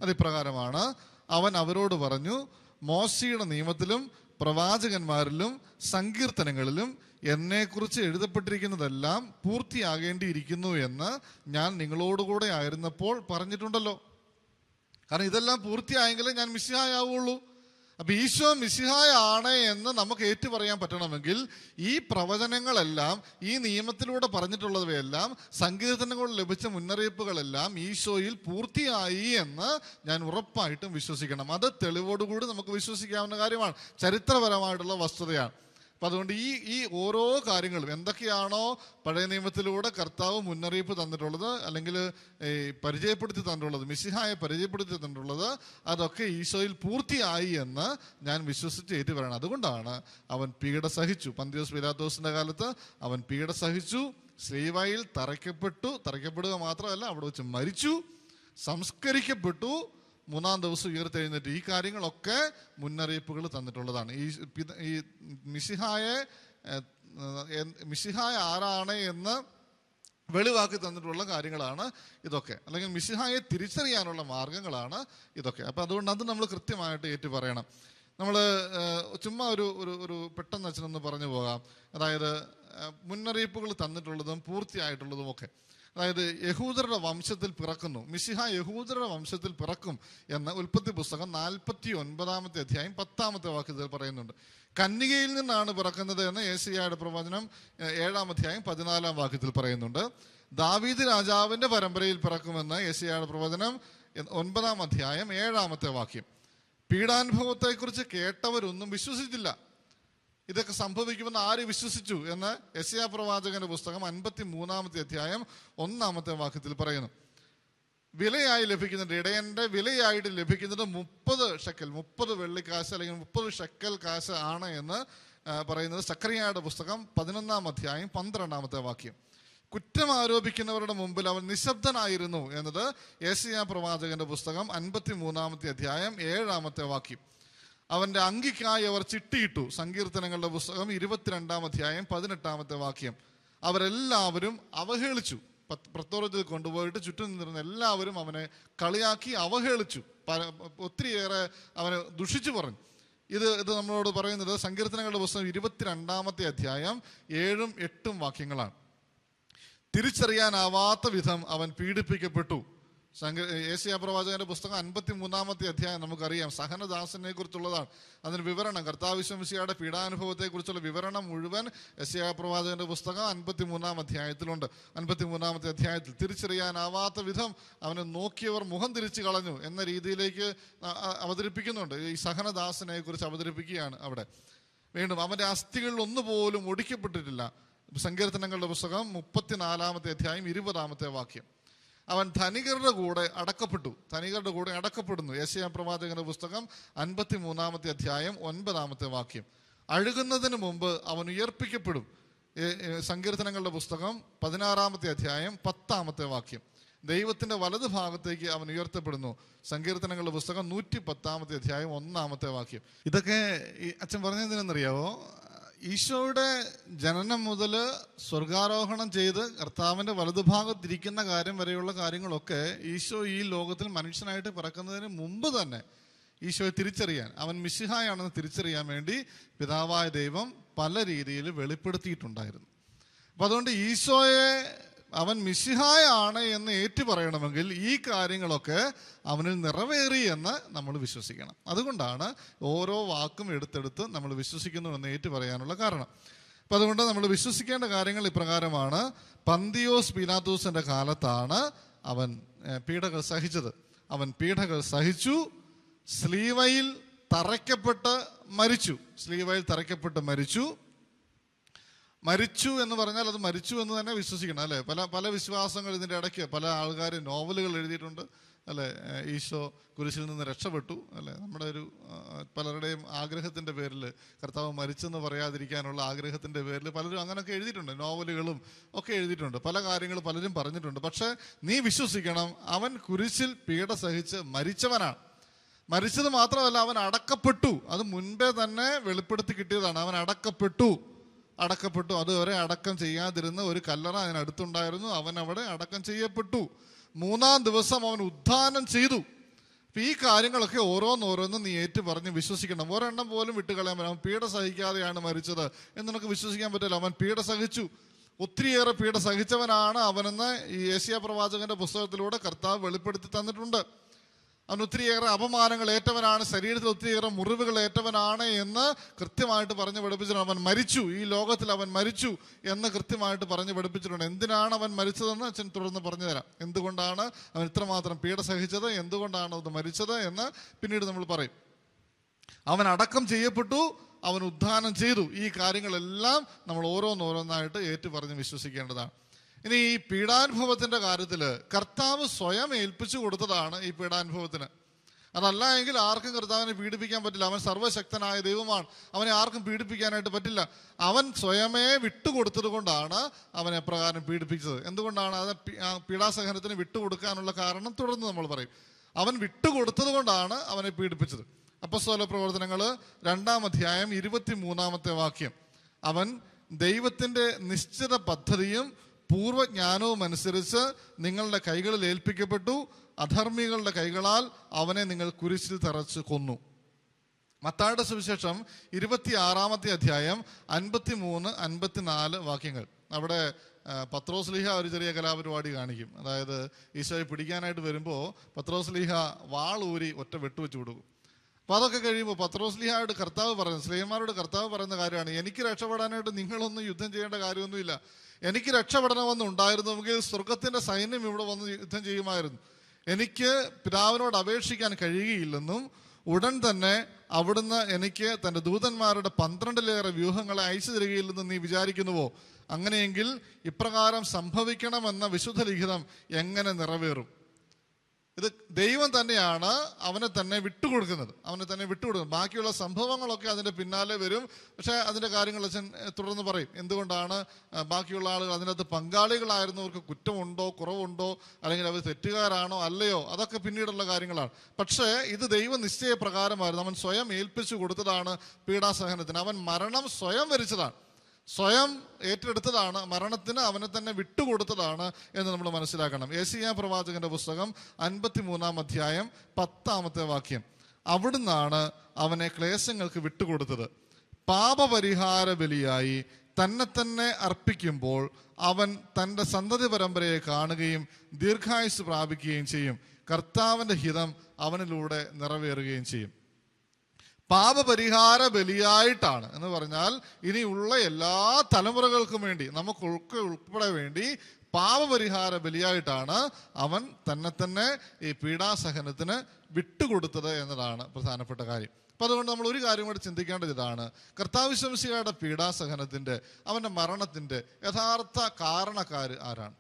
അതിപ്രകാരമാണ്, അവൻ അവരോട് പറഞ്ഞു, മോശയുടെ നിയമത്തിലും പ്രവാചകന്മാരിലും സങ്കീർത്തനങ്ങളിലും എന്നെക്കുറിച്ച് എഴുതപ്പെട്ടിരിക്കുന്നതെല്ലാം പൂർത്തിയാകേണ്ടിയിരിക്കുന്നു എന്ന് ഞാൻ നിങ്ങളോടുകൂടെ ആയിരുന്നപ്പോൾ പറഞ്ഞിട്ടുണ്ടല്ലോ. കാരണം ഇതെല്ലാം പൂർത്തിയായെങ്കിലേ ഞാൻ മിശിഹായാവുള്ളൂ. അപ്പൊ ഈശോ മിശിഹായാണ് എന്ന് നമുക്ക് ഏറ്റു പറയാൻ പറ്റണമെങ്കിൽ ഈ പ്രവചനങ്ങളെല്ലാം, ഈ നിയമത്തിലൂടെ പറഞ്ഞിട്ടുള്ളവയെല്ലാം, സങ്കീർത്തനങ്ങളിൽ ലഭിച്ച മുന്നറിയിപ്പുകളെല്ലാം ഈശോയിൽ പൂർത്തിയായി എന്ന് ഞാൻ ഉറപ്പായിട്ടും വിശ്വസിക്കണം. അത് തെളിവോടുകൂടി നമുക്ക് വിശ്വസിക്കാവുന്ന കാര്യമാണ്, ചരിത്രപരമായിട്ടുള്ള വസ്തുതയാണ്. അപ്പം അതുകൊണ്ട് ഈ ഓരോ കാര്യങ്ങളും എന്തൊക്കെയാണോ പഴയ നിയമത്തിലൂടെ കർത്താവ് മുന്നറിയിപ്പ് തന്നിട്ടുള്ളത്, അല്ലെങ്കിൽ പരിചയപ്പെടുത്തി തന്നിട്ടുള്ളത്, മിശിഹായെ പരിചയപ്പെടുത്തി തന്നിട്ടുള്ളത്, അതൊക്കെ ഈശോയിൽ പൂർത്തിയായി എന്ന് ഞാൻ വിശ്വസിച്ച് ഏറ്റുപറയണം. അതുകൊണ്ടാണ് അവൻ പീഡ സഹിച്ചു. പന്തിയോസ് പീലാത്തോസിന്റെ കാലത്ത് അവൻ പീഡ സഹിച്ചു, ശ്ലീവായിൽ തറയ്ക്കപ്പെടുക മാത്രമല്ല, അവിടെ വെച്ച് മരിച്ചു, സംസ്കരിക്കപ്പെട്ടു, 3-ാം ദിവസം ഉയർത്തെഴുന്നേറ്റ്. ഈ കാര്യങ്ങളൊക്കെ മുന്നറിയിപ്പുകൾ തന്നിട്ടുള്ളതാണ്. ഈ മിശിഹായ ആരാണ് എന്ന് വെളിവാക്കി തന്നിട്ടുള്ള കാര്യങ്ങളാണ് ഇതൊക്കെ, അല്ലെങ്കിൽ മിശിഹായെ തിരിച്ചറിയാനുള്ള മാർഗങ്ങളാണ് ഇതൊക്കെ. അപ്പം അതുകൊണ്ട് അത് നമ്മൾ കൃത്യമായിട്ട് ഏറ്റു പറയണം. നമ്മൾ ചുമ്മാ ഒരു പെട്ടെന്ന് അച്ഛനൊന്ന് പറഞ്ഞു പോകാം. അതായത് മുന്നറിയിപ്പുകൾ തന്നിട്ടുള്ളതും പൂർത്തിയായിട്ടുള്ളതും ഒക്കെ. അതായത് യഹൂദരുടെ വംശത്തിൽ പിറക്കുന്നു, മിശിഹ യഹൂദരുടെ വംശത്തിൽ പിറക്കും എന്ന് ഉൽപ്പത്തി പുസ്തകം 49-ാമത്തെ അധ്യായം 10-ാമത്തെ വാക്യത്തിൽ പറയുന്നുണ്ട്. കന്യകയിൽ നിന്നാണ് പിറക്കുന്നത് എന്ന് യെശയ്യായുടെ പ്രവചനം 7-ാം അധ്യായം 14-ാം വാക്യത്തിൽ പറയുന്നുണ്ട്. ദാവീദ് രാജാവിന്റെ പരമ്പരയിൽ പിറക്കുമെന്ന് യെശയ്യായുടെ പ്രവചനം 9-ാം അധ്യായം 7-ാമത്തെ വാക്യം. പീഡാനുഭവത്തെക്കുറിച്ച് കേട്ടവരൊന്നും വിശ്വസിച്ചില്ല. ഇതൊക്കെ സംഭവിക്കുമെന്ന് ആര് വിശ്വസിച്ചു എന്ന് യെശയ്യാ പ്രവാചകന്റെ പുസ്തകം 53-ാമത്തെ അധ്യായം 1-ാമത്തെ വാക്യത്തിൽ പറയുന്നു. വിലയായി ലഭിക്കുന്നുണ്ട്, ഇടയന്റെ വിലയായിട്ട് ലഭിക്കുന്നത് 30 ഷെക്കൽ, 30 വെള്ളിക്കാശ് അല്ലെങ്കിൽ 30 ഷെക്കൽ കാശ് ആണ് എന്ന് പറയുന്നത് സക്കറിയായുടെ പുസ്തകം 11-ാം അധ്യായം 12-ാമത്തെ വാക്യം. കുറ്റം ആരോപിക്കുന്നവരുടെ മുമ്പിൽ അവൻ നിശബ്ദനായിരുന്നു എന്നത് യെശയ്യാ പ്രവാചകന്റെ പുസ്തകം 53-ാമത്തെ അധ്യായം 7-ാമത്തെ വാക്യം. അവന്റെ അങ്കിക്കായി അവർ ചിട്ടിയിട്ടു, സങ്കീർത്തനങ്ങളുടെ പുസ്തകം 22-ാം അധ്യായം 18-ാമത്തെ വാക്യം. അവരെല്ലാവരും അവഹേളിച്ചു, പ്രത്തോറത്തിൽ കൊണ്ടുപോയിട്ട് ചുറ്റും നിന്നിരുന്ന എല്ലാവരും അവനെ കളിയാക്കി അവഹേളിച്ചു, ഒത്തിരിയേറെ അവനെ ദുഷിച്ചു പറഞ്ഞു. ഇത് നമ്മളോട് പറയുന്നത് സങ്കീർത്തനങ്ങളുടെ പുസ്തകം 22-ാമത്തെ അധ്യായം 7-8 വാക്യങ്ങളാണ്. തിരിച്ചറിയാനാവാത്ത വിധം അവൻ പീഡിപ്പിക്കപ്പെട്ടു. യെശയ്യാ പ്രവാചകന്റെ പുസ്തകം 53-ാമത്തെ അധ്യായം നമുക്കറിയാം, സഹനദാസനെ കുറിച്ചുള്ളതാണ്. അതിന് വിവരണം, കർത്താവ് മിശിഹായുടെ പീഡാനുഭവത്തെ കുറിച്ചുള്ള വിവരണം മുഴുവൻ യെശയ്യാ പ്രവാചകന്റെ പുസ്തകം 53-ാം അധ്യായത്തിലുണ്ട്. 53-ാമത്തെ അധ്യായത്തിൽ തിരിച്ചറിയാനാവാത്ത വിധം അവനെ നോക്കിയവർ മുഖം തിരിച്ചു കളഞ്ഞു എന്ന രീതിയിലേക്ക് അവതരിപ്പിക്കുന്നുണ്ട്. ഈ സഹനദാസനെ കുറിച്ച് അവതരിപ്പിക്കുകയാണ് അവിടെ. വീണ്ടും അവന്റെ അസ്ഥികളിൽ ഒന്നുപോലും ഒടിക്കപ്പെട്ടിട്ടില്ല. സങ്കീർത്തനങ്ങളുടെ പുസ്തകം 34-ാമത്തെ അധ്യായം 20-ാമത്തെ വാക്യം. അവൻ ധനികരുടെ കൂടെ അടക്കപ്പെടുന്നു. യെശയ്യാ പ്രവാചകന്റെ പുസ്തകം 53-ാമത്തെ അധ്യായം 9-ാമത്തെ വാക്യം. അഴുകുന്നതിന് മുമ്പ് അവൻ ഉയർപ്പിക്കപ്പെടും. സങ്കീർത്തനങ്ങളുടെ പുസ്തകം 16-ാമത്തെ അധ്യായം 10-ാമത്തെ വാക്യം. ദൈവത്തിന്റെ വലതു ഭാഗത്തേക്ക് അവൻ ഉയർത്തപ്പെടുന്നു. സങ്കീർത്തനങ്ങളുടെ പുസ്തകം 110-ാമത്തെ അധ്യായം 1-ാമത്തെ വാക്യം. ഇതൊക്കെ അച്ഛൻ പറഞ്ഞതെന്നറിയാവോ? ഈശോയുടെ ജനനം മുതൽ സ്വർഗാരോഹണം ചെയ്ത് കർത്താവിൻ്റെ വലതുഭാഗത്തിരിക്കുന്ന കാര്യം വരെയുള്ള കാര്യങ്ങളൊക്കെ ഈശോ ഈ ലോകത്തിൽ മനുഷ്യനായിട്ട് പിറക്കുന്നതിന് മുമ്പ് തന്നെ ഈശോയെ തിരിച്ചറിയാൻ, അവൻ മിശിഹായാണെന്ന് തിരിച്ചറിയാൻ വേണ്ടി പിതാവായ ദൈവം പല രീതിയിൽ വെളിപ്പെടുത്തിയിട്ടുണ്ടായിരുന്നു. അപ്പം അതുകൊണ്ട് ഈശോയെ അവൻ മിശിഹായാണ് എന്ന് ഏറ്റു പറയണമെങ്കിൽ ഈ കാര്യങ്ങളൊക്കെ അവനിൽ നിറവേറി എന്ന് നമ്മൾ വിശ്വസിക്കണം. അതുകൊണ്ടാണ് ഓരോ വാക്കും എടുത്തെടുത്ത് നമ്മൾ വിശ്വസിക്കുന്നു എന്ന് ഏറ്റു പറയാനുള്ള കാരണം. അപ്പം അതുകൊണ്ട് നമ്മൾ വിശ്വസിക്കേണ്ട കാര്യങ്ങൾ ഇപ്രകാരമാണ്. പന്തിയോസ് പീലാത്തോസിന്റെ കാലത്താണ് അവൻ പീഡകൾ സഹിച്ചത്. അവൻ പീഡകൾ സഹിച്ചു, സ്ലീവയിൽ തറയ്ക്കപ്പെട്ട് മരിച്ചു. സ്ലീവയിൽ തറയ്ക്കപ്പെട്ട് മരിച്ചു എന്ന് പറഞ്ഞാൽ അത് മരിച്ചു എന്ന് തന്നെ വിശ്വസിക്കണം, അല്ലേ? പല വിശ്വാസങ്ങൾ ഇതിൻ്റെ ഇടയ്ക്ക് പല ആൾക്കാർ നോവലുകൾ എഴുതിയിട്ടുണ്ട്, അല്ലേ? ഈശോ കുരിശിൽ നിന്ന് രക്ഷപ്പെട്ടു, അല്ലേ? നമ്മുടെ ഒരു പലരുടെയും ആഗ്രഹത്തിൻ്റെ പേരിൽ, കർത്താവ് മരിച്ചെന്ന് പറയാതിരിക്കാനുള്ള ആഗ്രഹത്തിൻ്റെ പേരിൽ പലരും അങ്ങനെയൊക്കെ എഴുതിയിട്ടുണ്ട്, നോവലുകളും ഒക്കെ എഴുതിയിട്ടുണ്ട്, പല കാര്യങ്ങൾ പലരും പറഞ്ഞിട്ടുണ്ട്. പക്ഷേ നീ വിശ്വസിക്കണം, അവൻ കുരിശിൽ പീഡ സഹിച്ച് മരിച്ചവനാണ്. മരിച്ചത് മാത്രമല്ല, അവൻ അടക്കപ്പെട്ടു. അത് മുൻപേ തന്നെ വെളിപ്പെടുത്തി കിട്ടിയതാണ്. അവൻ അടക്കപ്പെട്ടു. അതുവരെ അടക്കം ചെയ്യാതിരുന്ന ഒരു കല്ലറ അതിനടുത്തുണ്ടായിരുന്നു. അവൻ അവിടെ അടക്കം ചെയ്യപ്പെട്ടു. 3-ാം ദിവസം അവൻ ഉത്ഥാനം ചെയ്തു. ഈ കാര്യങ്ങളൊക്കെ ഓരോന്നോരോന്നും നീ ഏറ്റു പറഞ്ഞ് വിശ്വസിക്കണം. ഒരെണ്ണം പോലും വിട്ടുകളയാൻ പറ്റില്ല. അവൻ പീഡ സഹിക്കാതെയാണ് മരിച്ചത് എന്ന് നിനക്ക് വിശ്വസിക്കാൻ പറ്റില്ല. അവൻ പീഡ സഹിച്ചു, ഒത്തിരിയേറെ പീഡ സഹിച്ചവനാണ് അവനെന്ന് ഈ യേശയ്യാ പ്രവാചകന്റെ പുസ്തകത്തിലൂടെ കർത്താവ് വെളിപ്പെടുത്തി തന്നിട്ടുണ്ട്. അവൻ ഒത്തിരിയേറെ അപമാനങ്ങൾ ഏറ്റവനാണ്, ശരീരത്തിൽ ഒത്തിരിയേറെ മുറിവുകൾ ഏറ്റവനാണ് എന്ന് കൃത്യമായിട്ട് പറഞ്ഞ് പഠിപ്പിച്ചിട്ടുണ്ട്. അവൻ മരിച്ചു, ഈ ലോകത്തിൽ അവൻ മരിച്ചു എന്ന് കൃത്യമായിട്ട് പറഞ്ഞ് പഠിപ്പിച്ചിട്ടുണ്ട്. എന്തിനാണ് അവൻ മരിച്ചതെന്ന് അച്ഛൻ തുടർന്ന് പറഞ്ഞു തരാം. എന്തുകൊണ്ടാണ് അവൻ ഇത്രമാത്രം പീഡ സഹിച്ചത്, എന്തുകൊണ്ടാണ് അത് മരിച്ചത് എന്ന് പിന്നീട് നമ്മൾ പറയും. അവൻ അടക്കം ചെയ്യപ്പെട്ടു, അവൻ ഉത്ഥാനം ചെയ്തു. ഈ കാര്യങ്ങളെല്ലാം നമ്മൾ ഓരോന്നോരോന്നായിട്ട് ഏറ്റു പറഞ്ഞ് വിശ്വസിക്കേണ്ടതാണ്. ഇനി ഈ പീഡാനുഭവത്തിന്റെ കാര്യത്തിൽ കർത്താവ് സ്വയം ഏൽപ്പിച്ചു കൊടുത്തതാണ് ഈ പീഡാനുഭവത്തിന്. അതല്ല എങ്കിൽ ആർക്കും കർത്താവിനെ പീഡിപ്പിക്കാൻ പറ്റില്ല. അവൻ സർവ്വശക്തനായ ദൈവമാണ്, അവനെ ആർക്കും പീഡിപ്പിക്കാനായിട്ട് പറ്റില്ല. അവൻ സ്വയമേ വിട്ടുകൊടുത്തത് കൊണ്ടാണ് അവനെ എപ്രകാരം പീഡിപ്പിച്ചത്. എന്തുകൊണ്ടാണ് അത് പീഡാസഹനത്തിന് വിട്ടുകൊടുക്കാനുള്ള കാരണം തുടർന്ന് നമ്മൾ പറയും. അവൻ വിട്ടുകൊടുത്തത് കൊണ്ടാണ് അവനെ പീഡിപ്പിച്ചത്. അപ്പോസ്തല പ്രവർത്തനങ്ങൾ 2-ാം അധ്യായം 23-ാമത്തെ വാക്യം. അവൻ ദൈവത്തിന്റെ നിശ്ചിത പദ്ധതിയും പൂർവ്വജ്ഞാനവും അനുസരിച്ച് നിങ്ങളുടെ കൈകളിൽ ഏൽപ്പിക്കപ്പെട്ടു. അധർമ്മികളുടെ കൈകളാൽ അവനെ നിങ്ങൾ കുരിശിൽ തറച്ച് കൊന്നു. മത്തായിയുടെ സുവിശേഷം 26-ാമത്തെ അധ്യായം 53-54 വാക്യങ്ങൾ. അവിടെ പത്രോസ്ലീഹ ഒരു ചെറിയ കലാപരിപാടി കാണിക്കും. അതായത് ഈശോയെ പിടിക്കാനായിട്ട് വരുമ്പോൾ പത്രോസ്ലീഹ വാളൂരി ഒറ്റ വെട്ടുവെച്ച് കൊടുക്കും. അപ്പോൾ അതൊക്കെ കഴിയുമ്പോൾ പത്രോസ്ലീഹയോട് കർത്താവ് പറയുന്നത്, സ്ലീഹന്മാരോട് കർത്താവ് പറയുന്ന കാര്യമാണ്, എനിക്ക് രക്ഷപ്പെടാനായിട്ട് നിങ്ങളൊന്നും യുദ്ധം ചെയ്യേണ്ട കാര്യമൊന്നുമില്ല. എനിക്ക് രക്ഷപ്പെടണമെന്നുണ്ടായിരുന്നുവെങ്കിൽ സ്വർഗത്തിന്റെ സൈന്യം ഇവിടെ വന്ന് യുദ്ധം ചെയ്യുമായിരുന്നു. എനിക്ക് പിതാവിനോട് അപേക്ഷിക്കാൻ കഴിയുകയില്ലെന്നും ഉടൻ തന്നെ അവിടുന്ന് എനിക്ക് തൻ്റെ ദൂതന്മാരുടെ 12-ലേറെ വ്യൂഹങ്ങളെ അയച്ചു തരികയില്ലെന്നും നീ വിചാരിക്കുന്നുവോ? അങ്ങനെയെങ്കിൽ ഇപ്രകാരം സംഭവിക്കണമെന്ന വിശുദ്ധ ലിഖിതം എങ്ങനെ നിറവേറും? ഇത് ദൈവം തന്നെയാണ് അവനെ തന്നെ വിട്ടുകൊടുക്കുന്നത്. ബാക്കിയുള്ള സംഭവങ്ങളൊക്കെ അതിൻ്റെ പിന്നാലെ വരും. പക്ഷേ അതിൻ്റെ കാര്യങ്ങൾ അച്ഛൻ തുടർന്ന് പറയും. എന്തുകൊണ്ടാണ് ബാക്കിയുള്ള ആളുകൾ അതിനകത്ത് പങ്കാളികളായിരുന്നവർക്ക് കുറ്റമുണ്ടോ, കുറവുണ്ടോ, അല്ലെങ്കിൽ അവർ തെറ്റുകാരാണോ അല്ലയോ, അതൊക്കെ പിന്നീടുള്ള കാര്യങ്ങളാണ്. പക്ഷേ ഇത് ദൈവ നിശ്ചയപ്രകാരമായിരുന്നു. അവൻ സ്വയം ഏൽപ്പിച്ചു കൊടുത്തതാണ് പീഡാസഹനത്തിന്. അവൻ മരണം സ്വയം വരിച്ചതാണ്, സ്വയം ഏറ്റെടുത്തതാണ്, മരണത്തിന് അവനെ തന്നെ വിട്ടുകൊടുത്തതാണ് എന്ന് നമ്മൾ മനസ്സിലാക്കണം. യെശയ്യാ പ്രവാചകന്റെ പുസ്തകം 53-ാം അധ്യായം 10-ാമത്തെ വാക്യം. അവിടുന്നാണ് അവനെ ക്ലേശങ്ങൾക്ക് വിട്ടുകൊടുത്തത്. പാപപരിഹാര ബലിയായി തന്നെ അർപ്പിക്കുമ്പോൾ അവൻ തൻ്റെ സന്തതി പരമ്പരയെ കാണുകയും ദീർഘായുസ് പ്രാപിക്കുകയും ചെയ്യും. കർത്താവിൻ്റെ ഹിതം അവനിലൂടെ നിറവേറുകയും ചെയ്യും. പാപപരിഹാര ബലിയായിട്ടാണ് എന്ന് പറഞ്ഞാൽ ഇനിയുള്ള എല്ലാ തലമുറകൾക്കും വേണ്ടി, നമുക്കൊക്കെ ഉൾപ്പെടെ വേണ്ടി പാപപരിഹാര ബലിയായിട്ടാണ് അവൻ തന്നെ ഈ പീഡാസഹനത്തിന് വിട്ടുകൊടുത്തത് എന്നതാണ് പ്രധാനപ്പെട്ട കാര്യം. അപ്പം അതുകൊണ്ട് നമ്മൾ ഒരു കാര്യം കൂടി ചിന്തിക്കേണ്ടത് ഇതാണ്. കർത്താവ് ശംസിയുടെ പീഡാസഹനത്തിൻ്റെ, അവൻ്റെ മരണത്തിൻ്റെ യഥാർത്ഥ കാരണക്കാർ ആരാണ്?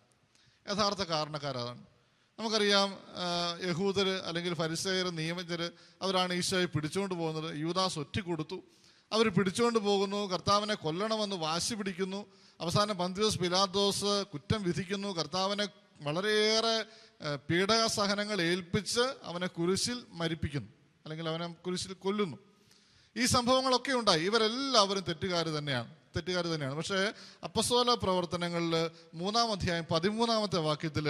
നമുക്കറിയാം, യഹൂദർ അല്ലെങ്കിൽ ഫരിസേയർ, നിയമജ്ഞർ, അവരാണ് ഈശോയെ പിടിച്ചുകൊണ്ട് പോകുന്നത്. യൂദാസ് ഒറ്റിക്കൊടുത്തു. അവർ പിടിച്ചുകൊണ്ട് പോകുന്നു, കർത്താവിനെ കൊല്ലണമെന്ന് വാശി പിടിക്കുന്നു. അവസാനം പന്തിയോസ് പിലാത്തോസ് കുറ്റം വിധിക്കുന്നു. കർത്താവിനെ വളരെയേറെ പീഡാസഹനങ്ങൾ ഏൽപ്പിച്ച് അവനെ കുരിശിൽ മരിപ്പിക്കുന്നു, അല്ലെങ്കിൽ അവനെ കുരിശിൽ കൊല്ലുന്നു. ഈ സംഭവങ്ങളൊക്കെ ഉണ്ടായി. ഇവരെല്ലാവരും തെറ്റുകാർ തന്നെയാണ്. തെറ്റുകാർ തന്നെയാണ്. പക്ഷേ അപ്പസ്തോല പ്രവർത്തനങ്ങളിൽ 3-ാം അധ്യായം 13-ാമത്തെ വാക്യത്തിൽ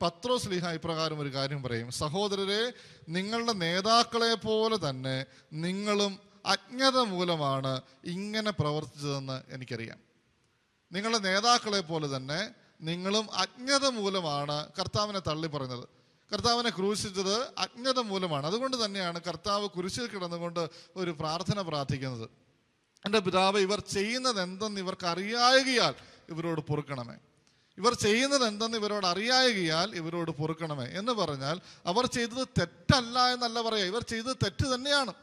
പത്രോസ് ശ്ലീഹ ഇപ്രകാരം ഒരു കാര്യം പറയും: സഹോദരരെ, നിങ്ങളുടെ നേതാക്കളെ പോലെ തന്നെ നിങ്ങളും അജ്ഞത മൂലമാണ് ഇങ്ങനെ പ്രവർത്തിച്ചതെന്ന് എനിക്കറിയാം. നിങ്ങളുടെ നേതാക്കളെ പോലെ തന്നെ നിങ്ങളും അജ്ഞത മൂലമാണ് കർത്താവിനെ തള്ളി പറഞ്ഞത്. കർത്താവിനെ ക്രൂശിച്ചത് അജ്ഞത മൂലമാണ്. അതുകൊണ്ട് തന്നെയാണ് കർത്താവ് കുരിശിൽ കിടന്നുകൊണ്ട് ഒരു പ്രാർത്ഥന പ്രാർത്ഥിക്കുന്നത്: എൻ്റെ പിതാവേ, ഇവർ ചെയ്യുന്നത് എന്തെന്ന് ഇവർക്ക് അറിയായകയാൽ ഇവരോട് പൊറുക്കണമേ. ഇവർ ചെയ്യുന്നത് എന്തെന്ന് ഇവരോട് അറിയായകയാൽ ഇവരോട് പൊറുക്കണമേ എന്ന് പറഞ്ഞാൽ അവർ ചെയ്തത് തെറ്റല്ല എന്നല്ല പറയുക, ഇവർ ചെയ്തത് തെറ്റ് തന്നെയാണ്.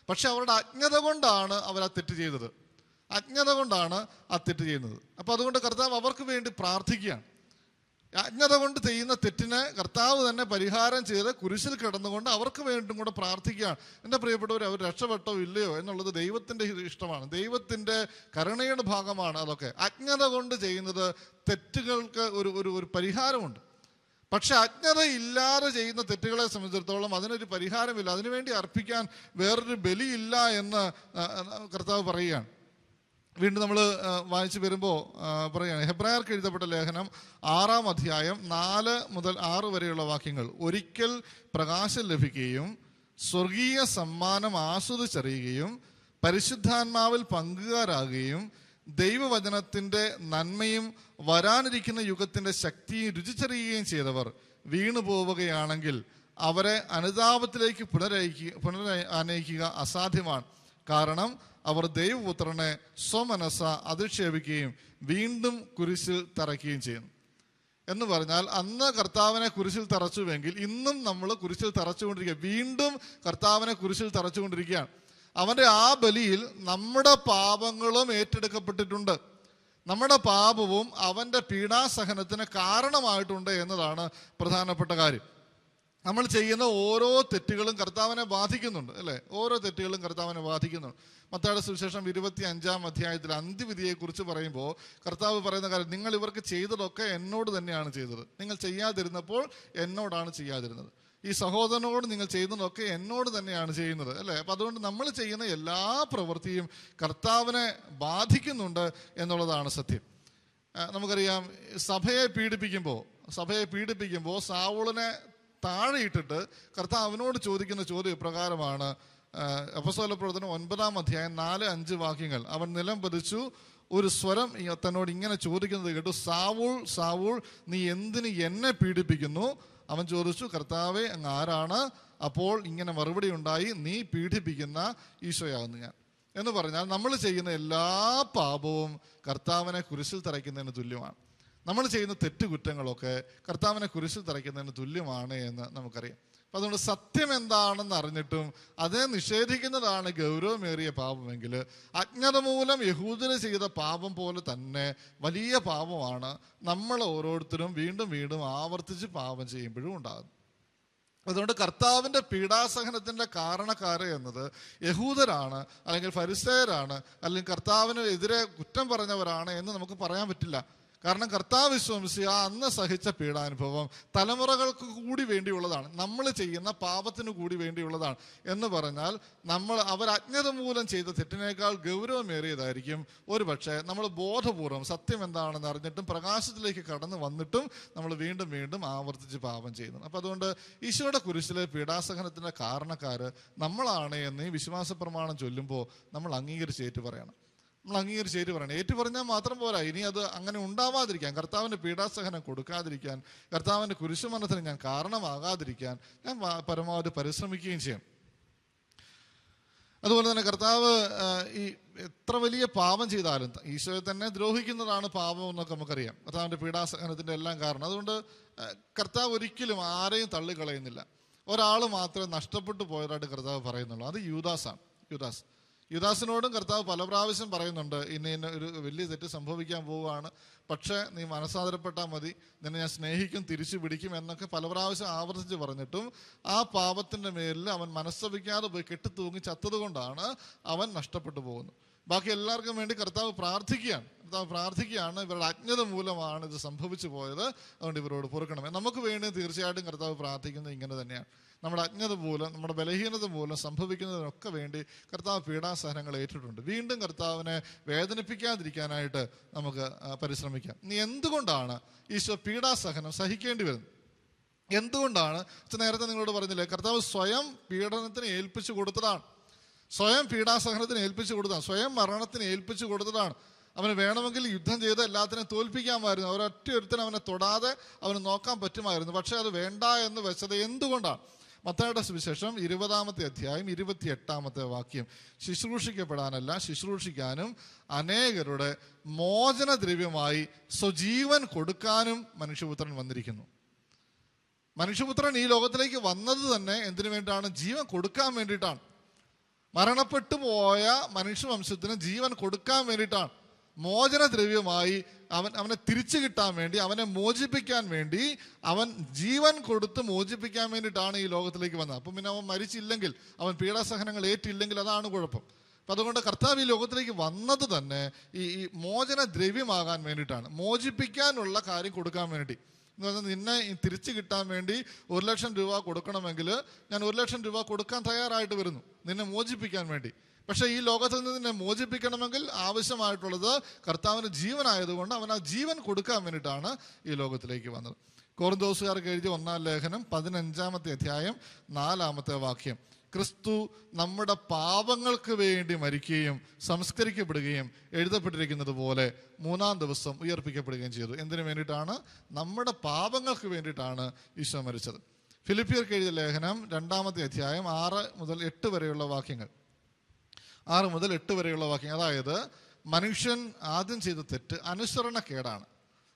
പക്ഷെ അവരുടെ അജ്ഞത കൊണ്ടാണ് അവർ ആ തെറ്റ് ചെയ്തത്. അജ്ഞത കൊണ്ടാണ് ആ തെറ്റ് ചെയ്യുന്നത്. അപ്പം അതുകൊണ്ട് കർത്താവ് അവർക്ക് വേണ്ടി പ്രാർത്ഥിക്കുകയാണ്. അജ്ഞത കൊണ്ട് ചെയ്യുന്ന തെറ്റിന് കർത്താവ് തന്നെ പരിഹാരം ചെയ്ത് കുരിശിൽ കിടന്നുകൊണ്ട് അവർക്ക് വേണ്ടും കൂടെ പ്രാർത്ഥിക്കുകയാണ്. എൻ്റെ പ്രിയപ്പെട്ടവർ, അവർ രക്ഷപ്പെട്ടോ ഇല്ലയോ എന്നുള്ളത് ദൈവത്തിൻ്റെ ഇഷ്ടമാണ്, ദൈവത്തിൻ്റെ കരുണയുടെ ഭാഗമാണ് അതൊക്കെ. അജ്ഞത കൊണ്ട് ചെയ്യുന്നത് തെറ്റുകൾക്ക് ഒരു പരിഹാരമുണ്ട്. പക്ഷെ അജ്ഞത ഇല്ലാതെ ചെയ്യുന്ന തെറ്റുകളെ സംബന്ധിച്ചിടത്തോളം അതിനൊരു പരിഹാരമില്ല, അതിനുവേണ്ടി അർപ്പിക്കാൻ വേറൊരു ബലിയില്ല എന്ന് കർത്താവ് പറയുകയാണ്. വീണ്ടും നമ്മൾ വായിച്ചു വരുമ്പോൾ പറയുകയാണ്, ഹെബ്രായർക്ക് എഴുതപ്പെട്ട ലേഖനം 6-ാം അധ്യായം 4 മുതൽ 6 വരെയുള്ള വാക്യങ്ങൾ: ഒരിക്കൽ പ്രകാശം ലഭിക്കുകയും സ്വർഗീയ സമ്മാനം ആസ്വദിച്ചറിയുകയും പരിശുദ്ധാത്മാവിൽ പങ്കുകാരാകുകയും ദൈവവചനത്തിൻ്റെ നന്മയും വരാനിരിക്കുന്ന യുഗത്തിൻ്റെ ശക്തിയും രുചിച്ചറിയുകയും ചെയ്തവർ വീണു പോവുകയാണെങ്കിൽ അവരെ അനുതാപത്തിലേക്ക് പുനരനയിക്കുക അസാധ്യമാണ്. കാരണം അവർ ദൈവപുത്രനെ സ്വമനസ്സ അധിക്ഷേപിക്കുകയും വീണ്ടും കുരിശിൽ തറയ്ക്കുകയും ചെയ്യുന്നു. എന്ന് പറഞ്ഞാൽ അന്ന് കർത്താവിനെ കുരിശിൽ തറച്ചുവെങ്കിൽ ഇന്നും നമ്മൾ കുരിശിൽ തറച്ചുകൊണ്ടിരിക്കുക, വീണ്ടും കർത്താവിനെ കുരിശിൽ തറച്ചുകൊണ്ടിരിക്കുകയാണ്. അവൻ്റെ ആ ബലിയിൽ നമ്മുടെ പാപങ്ങളും ഏറ്റെടുക്കപ്പെട്ടിട്ടുണ്ട്. നമ്മുടെ പാപവും അവൻ്റെ പീഡാസഹനത്തിന് കാരണമായിട്ടുണ്ട് എന്നതാണ് പ്രധാനപ്പെട്ട കാര്യം. നമ്മൾ ചെയ്യുന്ന ഓരോ തെറ്റുകളും കർത്താവിനെ ബാധിക്കുന്നുണ്ട്, അല്ലേ? ഓരോ തെറ്റുകളും കർത്താവിനെ ബാധിക്കുന്നുണ്ട്. മത്തായിയുടെ സുവിശേഷം 25-ാം അധ്യായത്തിൽ അന്ത്യവിധിയെക്കുറിച്ച് പറയുമ്പോൾ കർത്താവ് പറയുന്ന കാര്യം: നിങ്ങൾ ഇവർക്ക് ചെയ്തതൊക്കെ എന്നോട് തന്നെയാണ് ചെയ്തത്. നിങ്ങൾ ചെയ്യാതിരുന്നപ്പോൾ എന്നോടാണ് ചെയ്യാതിരുന്നത്. ഈ സഹോദരനോട് നിങ്ങൾ ചെയ്യുന്നതൊക്കെ എന്നോട് തന്നെയാണ് ചെയ്യുന്നത്, അല്ലേ? അപ്പം അതുകൊണ്ട് നമ്മൾ ചെയ്യുന്ന എല്ലാ പ്രവൃത്തിയും കർത്താവിനെ ബാധിക്കുന്നുണ്ട് എന്നുള്ളതാണ് സത്യം. നമുക്കറിയാം, സഭയെ പീഡിപ്പിക്കുമ്പോൾ സാവൂളിനെ താഴെയിട്ടിട്ട് കർത്താവ് അവനോട് ചോദിക്കുന്ന ചോദ്യം ഇപ്രകാരമാണ്. അപ്പോസ്തല പ്രവർത്തനം 9-ാം അധ്യായം 4-5 വാക്യങ്ങൾ: അവൻ നിലം പതിച്ചു, ഒരു സ്വരം തന്നോട് ഇങ്ങനെ ചോദിക്കുന്നത് കേട്ടു: സാവൂൾ, സാവൂൾ, നീ എന്തിന് എന്നെ പീഡിപ്പിക്കുന്നു? അവൻ ചോദിച്ചു: കർത്താവേ, അങ്ങ് ആരാണ്? അപ്പോൾ ഇങ്ങനെ മറുപടി ഉണ്ടായി: നീ പീഡിപ്പിക്കുന്ന ഈശോയാകുന്നു ഞാൻ. എന്ന് പറഞ്ഞാൽ നമ്മൾ ചെയ്യുന്ന എല്ലാ പാപവും കർത്താവിനെ കുരിശിൽ തറയ്ക്കുന്നതിന് തുല്യമാണ്. നമ്മൾ ചെയ്യുന്ന തെറ്റുകുറ്റങ്ങളൊക്കെ കർത്താവിനെ കുരിശിൽ തറയ്ക്കുന്നതിന് തുല്യമാണ് എന്ന് നമുക്കറിയാം. അപ്പം അതുകൊണ്ട് സത്യം എന്താണെന്ന് അറിഞ്ഞിട്ടും അതേ നിഷേധിക്കുന്നതാണ് ഗൗരവമേറിയ പാപമെങ്കിൽ അജ്ഞത മൂലം യഹൂദര് ചെയ്ത പാപം പോലെ തന്നെ വലിയ പാപമാണ് നമ്മൾ ഓരോരുത്തരും വീണ്ടും വീണ്ടും ആവർത്തിച്ച് പാപം ചെയ്യുമ്പോഴും ഉണ്ടാകുന്നത്. അതുകൊണ്ട് കർത്താവിൻ്റെ പീഡാസഹനത്തിൻ്റെ കാരണക്കാര് എന്നത് യഹൂദരാണ്, അല്ലെങ്കിൽ ഫരിസേയരാണ്, അല്ലെങ്കിൽ കർത്താവിന് എതിരെ കുറ്റം പറഞ്ഞവരാണ് എന്ന് നമുക്ക് പറയാൻ പറ്റില്ല. കാരണം കർത്താവ് വിശ്വസിച്ച അന്ന് സഹിച്ച പീഡാനുഭവം തലമുറകൾക്ക് കൂടി വേണ്ടിയുള്ളതാണ്, നമ്മൾ ചെയ്യുന്ന പാപത്തിന് കൂടി വേണ്ടിയുള്ളതാണ്. എന്ന് പറഞ്ഞാൽ അവർ അജ്ഞത മൂലം ചെയ്ത തെറ്റിനേക്കാൾ ഗൗരവമേറിയതായിരിക്കും ഒരു പക്ഷേ നമ്മൾ ബോധപൂർവം സത്യം എന്താണെന്ന് അറിഞ്ഞിട്ടും പ്രകാശത്തിലേക്ക് കടന്നു വന്നിട്ടും നമ്മൾ വീണ്ടും വീണ്ടും ആവർത്തിച്ച് പാപം ചെയ്യുന്നു. അപ്പം അതുകൊണ്ട് ഈശോയുടെ കുരിശിലെ പീഡാസഹനത്തിൻ്റെ കാരണക്കാർ നമ്മളാണ് എന്ന് ഈ വിശ്വാസ പ്രമാണം ചൊല്ലുമ്പോൾ നമ്മൾ അംഗീകരിച്ച് ഏറ്റുപറയണം. ഏറ്റുപറഞ്ഞാൽ മാത്രം പോരാ, ഇനി അത് അങ്ങനെ ഉണ്ടാവാതിരിക്കാൻ, കർത്താവിൻ്റെ പീഡാസഹനം കൊടുക്കാതിരിക്കാൻ, കർത്താവിൻ്റെ കുരിശുമരണത്തിന് ഞാൻ കാരണമാകാതിരിക്കാൻ ഞാൻ പരമാവധി പരിശ്രമിക്കുകയും ചെയ്യും. അതുപോലെ തന്നെ കർത്താവ് ഈ എത്ര വലിയ പാപം ചെയ്താലും ഈശോയെ തന്നെ ദ്രോഹിക്കുന്നതാണ് പാപം എന്നൊക്കെ നമുക്കറിയാം, കർത്താവിൻ്റെ പീഡാസഹനത്തിൻ്റെ എല്ലാം കാരണം. അതുകൊണ്ട് കർത്താവ് ഒരിക്കലും ആരെയും തള്ളിക്കളയുന്നില്ല. ഒരാൾ മാത്രമേ നഷ്ടപ്പെട്ടു പോയതായിട്ട് കർത്താവ് പറയുന്നുള്ളൂ, അത് യൂദാസാണ്. യുദാസിനോടും കർത്താവ് പല പ്രാവശ്യം പറയുന്നുണ്ട്, ഇന്ന ഒരു വലിയ തെറ്റ് സംഭവിക്കാൻ പോവുകയാണ്, പക്ഷേ നീ മനസ്സാദരപ്പെട്ടാൽ മതി, നിന്നെ ഞാൻ സ്നേഹിക്കും, തിരിച്ചു പിടിക്കും എന്നൊക്കെ പല പ്രാവശ്യം ആവർത്തിച്ച് പറഞ്ഞിട്ടും ആ പാപത്തിൻ്റെ മേലിൽ അവൻ മനസ്സപിക്കാതെ പോയി കെട്ടിത്തൂങ്ങി ചത്തതുകൊണ്ടാണ് അവൻ നഷ്ടപ്പെട്ടു പോകുന്നത്. ബാക്കി എല്ലാവർക്കും വേണ്ടി കർത്താവ് പ്രാർത്ഥിക്കുകയാണ്. ഇവരുടെ അജ്ഞത മൂലമാണ് ഇത് സംഭവിച്ചു പോയത്, അതുകൊണ്ട് ഇവരോട് പൊറുക്കണമേ. നമുക്ക് വേണ്ടി തീർച്ചയായിട്ടും കർത്താവ് പ്രാർത്ഥിക്കുന്നത് ഇങ്ങനെ തന്നെയാണ്. നമ്മുടെ അജ്ഞത മൂലം, നമ്മുടെ ബലഹീനത മൂലം സംഭവിക്കുന്നതിനൊക്കെ വേണ്ടി കർത്താവ് പീഡാസഹനങ്ങൾ ഏറ്റിട്ടുണ്ട്. വീണ്ടും കർത്താവിനെ വേദനിപ്പിക്കാതിരിക്കാനായിട്ട് നമുക്ക് പരിശ്രമിക്കാം. ഇനി എന്തുകൊണ്ടാണ് ഈശോ പീഡാസഹനം സഹിക്കേണ്ടി വരുന്നത്? എന്തുകൊണ്ടാണ്? നേരത്തെ നിങ്ങളോട് പറഞ്ഞില്ലേ, കർത്താവ് സ്വയം പീഡനത്തിന് ഏൽപ്പിച്ചു കൊടുത്തതാണ്, സ്വയം പീഡാസഹനത്തിന് ഏൽപ്പിച്ചു കൊടുത്തതാണ്, സ്വയം മരണത്തിന് ഏൽപ്പിച്ചു കൊടുത്തതാണ്. അവന് വേണമെങ്കിൽ യുദ്ധം ചെയ്ത് എല്ലാത്തിനും തോൽപ്പിക്കാമായിരുന്നു. ഒരൊറ്റൊരുത്തനും അവനെ തൊടാതെ അവന് നോക്കാൻ പറ്റുമായിരുന്നു. പക്ഷെ അത് വേണ്ട എന്ന് വെച്ചത് എന്തുകൊണ്ടാണ്? മത്തായിയുടെ സുവിശേഷം 20-ാമത്തെ അധ്യായം 28-ാമത്തെ വാക്യം, ശുശ്രൂഷിക്കപ്പെടാനല്ല ശുശ്രൂഷിക്കാനും അനേകരുടെ മോചനദ്രവ്യമായി സ്വജീവൻ കൊടുക്കാനും മനുഷ്യപുത്രൻ വന്നിരിക്കുന്നു. മനുഷ്യപുത്രൻ ഈ ലോകത്തിലേക്ക് വന്നത് തന്നെ എന്തിനു വേണ്ടിയിട്ടാണ്? ജീവൻ കൊടുക്കാൻ വേണ്ടിയിട്ടാണ്. മരണപ്പെട്ടു പോയ മനുഷ്യവംശത്തിന് ജീവൻ കൊടുക്കാൻ വേണ്ടിയിട്ടാണ്. മോചനദ്രവ്യമായി അവനെ തിരിച്ചു കിട്ടാൻ വേണ്ടി, അവനെ മോചിപ്പിക്കാൻ വേണ്ടി, അവൻ ജീവൻ കൊടുത്ത് മോചിപ്പിക്കാൻ വേണ്ടിയിട്ടാണ് ഈ ലോകത്തിലേക്ക് വന്നത്. അപ്പം പിന്നെ അവൻ മരിച്ചില്ലെങ്കിൽ, അവൻ പീഡാസഹനങ്ങൾ ഏറ്റില്ലെങ്കിൽ അതാണ് കുഴപ്പം. അപ്പം അതുകൊണ്ട് കർത്താവ് ഈ ലോകത്തിലേക്ക് വന്നത് തന്നെ ഈ മോചനദ്രവ്യമാകാൻ വേണ്ടിയിട്ടാണ്, മോചിപ്പിക്കാനുള്ള കാര്യം കൊടുക്കാൻ വേണ്ടി. എന്ന് പറഞ്ഞാൽ നിന്നെ തിരിച്ചു കിട്ടാൻ വേണ്ടി 1,00,000 രൂപ കൊടുക്കണമെങ്കിൽ ഞാൻ 1,00,000 രൂപ കൊടുക്കാൻ തയ്യാറായിട്ട് വരുന്നു, നിന്നെ മോചിപ്പിക്കാൻ വേണ്ടി. പക്ഷേ ഈ ലോകത്തിൽ നിന്ന് നിന്നെ മോചിപ്പിക്കണമെങ്കിൽ ആവശ്യമായിട്ടുള്ളത് കർത്താവിന് ജീവനായതുകൊണ്ട് അവൻ ആ ജീവൻ കൊടുക്കാൻ വേണ്ടിയിട്ടാണ് ഈ ലോകത്തിലേക്ക് വന്നത്. കൊറിന്തോസുകാർക്ക് എഴുതിയ 1-ാം ലേഖനം 15-ാമത്തെ അധ്യായം 4-ാമത്തെ വാക്യം, ക്രിസ്തു നമ്മുടെ പാപങ്ങൾക്ക് വേണ്ടി മരിക്കുകയും സംസ്കരിക്കപ്പെടുകയും എഴുതപ്പെട്ടിരിക്കുന്നത് പോലെ 3-ാം ദിവസം ഉയർപ്പിക്കപ്പെടുകയും ചെയ്തു. എന്തിനു വേണ്ടിയിട്ടാണ്? നമ്മുടെ പാപങ്ങൾക്ക് വേണ്ടിയിട്ടാണ് ഈശോ മരിച്ചത്. ഫിലിപ്പിയർക്ക് എഴുതിയ ലേഖനം 2-ാമത്തെ അധ്യായം 6 മുതൽ 8 വരെയുള്ള വാക്യങ്ങൾ, 6 മുതൽ 8 വരെയുള്ള വാക്യം, അതായത് മനുഷ്യൻ ആദ്യം ചെയ്ത തെറ്റ് അനുസരണക്കേടാണ്,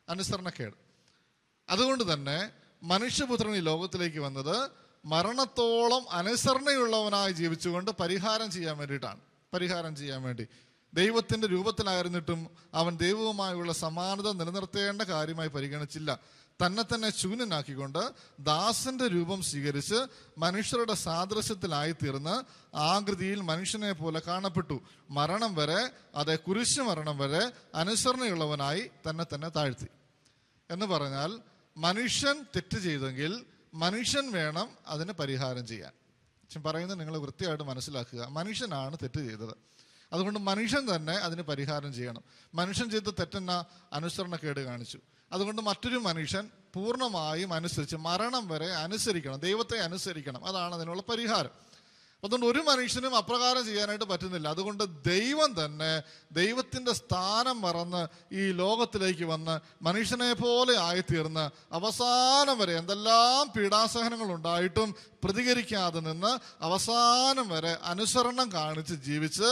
അനുസരണക്കേട്. അതുകൊണ്ട് തന്നെ മനുഷ്യപുത്രൻ ഈ ലോകത്തിലേക്ക് വന്നത് മരണത്തോളം അനുസരണയുള്ളവനായി ജീവിച്ചുകൊണ്ട് പരിഹാരം ചെയ്യാൻ വേണ്ടി. ദൈവത്തിൻ്റെ രൂപത്തിലായിരുന്നിട്ടും അവൻ ദൈവവുമായുള്ള സമാനത നിലനിർത്തേണ്ട കാര്യമായി പരിഗണിച്ചില്ല. തന്നെ ശൂന്യനാക്കിക്കൊണ്ട് ദാസന്റെ രൂപം സ്വീകരിച്ച് മനുഷ്യരുടെ സാദൃശ്യത്തിലായിത്തീർന്ന് ആകൃതിയിൽ മനുഷ്യനെ പോലെ കാണപ്പെട്ടു. മരണം വരെ, അതെ കുരിശ് മരണം വരെ അനുസരണയുള്ളവനായി തന്നെ താഴ്ത്തി. എന്ന് പറഞ്ഞാൽ മനുഷ്യൻ തെറ്റ് ചെയ്തെങ്കിൽ മനുഷ്യൻ വേണം അതിന് പരിഹാരം ചെയ്യാൻ. പറയുന്നത് നിങ്ങൾ വൃത്തിയായിട്ട് മനസ്സിലാക്കുക. മനുഷ്യനാണ് തെറ്റ് ചെയ്തത്, അതുകൊണ്ട് മനുഷ്യൻ തന്നെ അതിന് പരിഹാരം ചെയ്യണം. മനുഷ്യൻ ചെയ്ത തെറ്റെന്ന അനുസരണക്കേട് കാണിച്ചു. അതുകൊണ്ട് മറ്റൊരു മനുഷ്യൻ പൂർണ്ണമായും അനുസരിച്ച് മരണം വരെ അനുസരിക്കണം, ദൈവത്തെ അനുസരിക്കണം. അതാണ് അതിനുള്ള പരിഹാരം. അതുകൊണ്ട് ഒരു മനുഷ്യനും അപ്രകാരം ചെയ്യാനായിട്ട് പറ്റുന്നില്ല. അതുകൊണ്ട് ദൈവം തന്നെ ദൈവത്തിൻ്റെ സ്ഥാനം മറന്ന് ഈ ലോകത്തിലേക്ക് വന്ന് മനുഷ്യനെ പോലെ ആയിത്തീർന്ന് അവസാനം വരെ എന്തെല്ലാം പീഡാസഹനങ്ങൾ ഉണ്ടായിട്ടും പ്രതികരിക്കാതെ നിന്ന് അവസാനം വരെ അനുസരണം കാണിച്ച് ജീവിച്ച്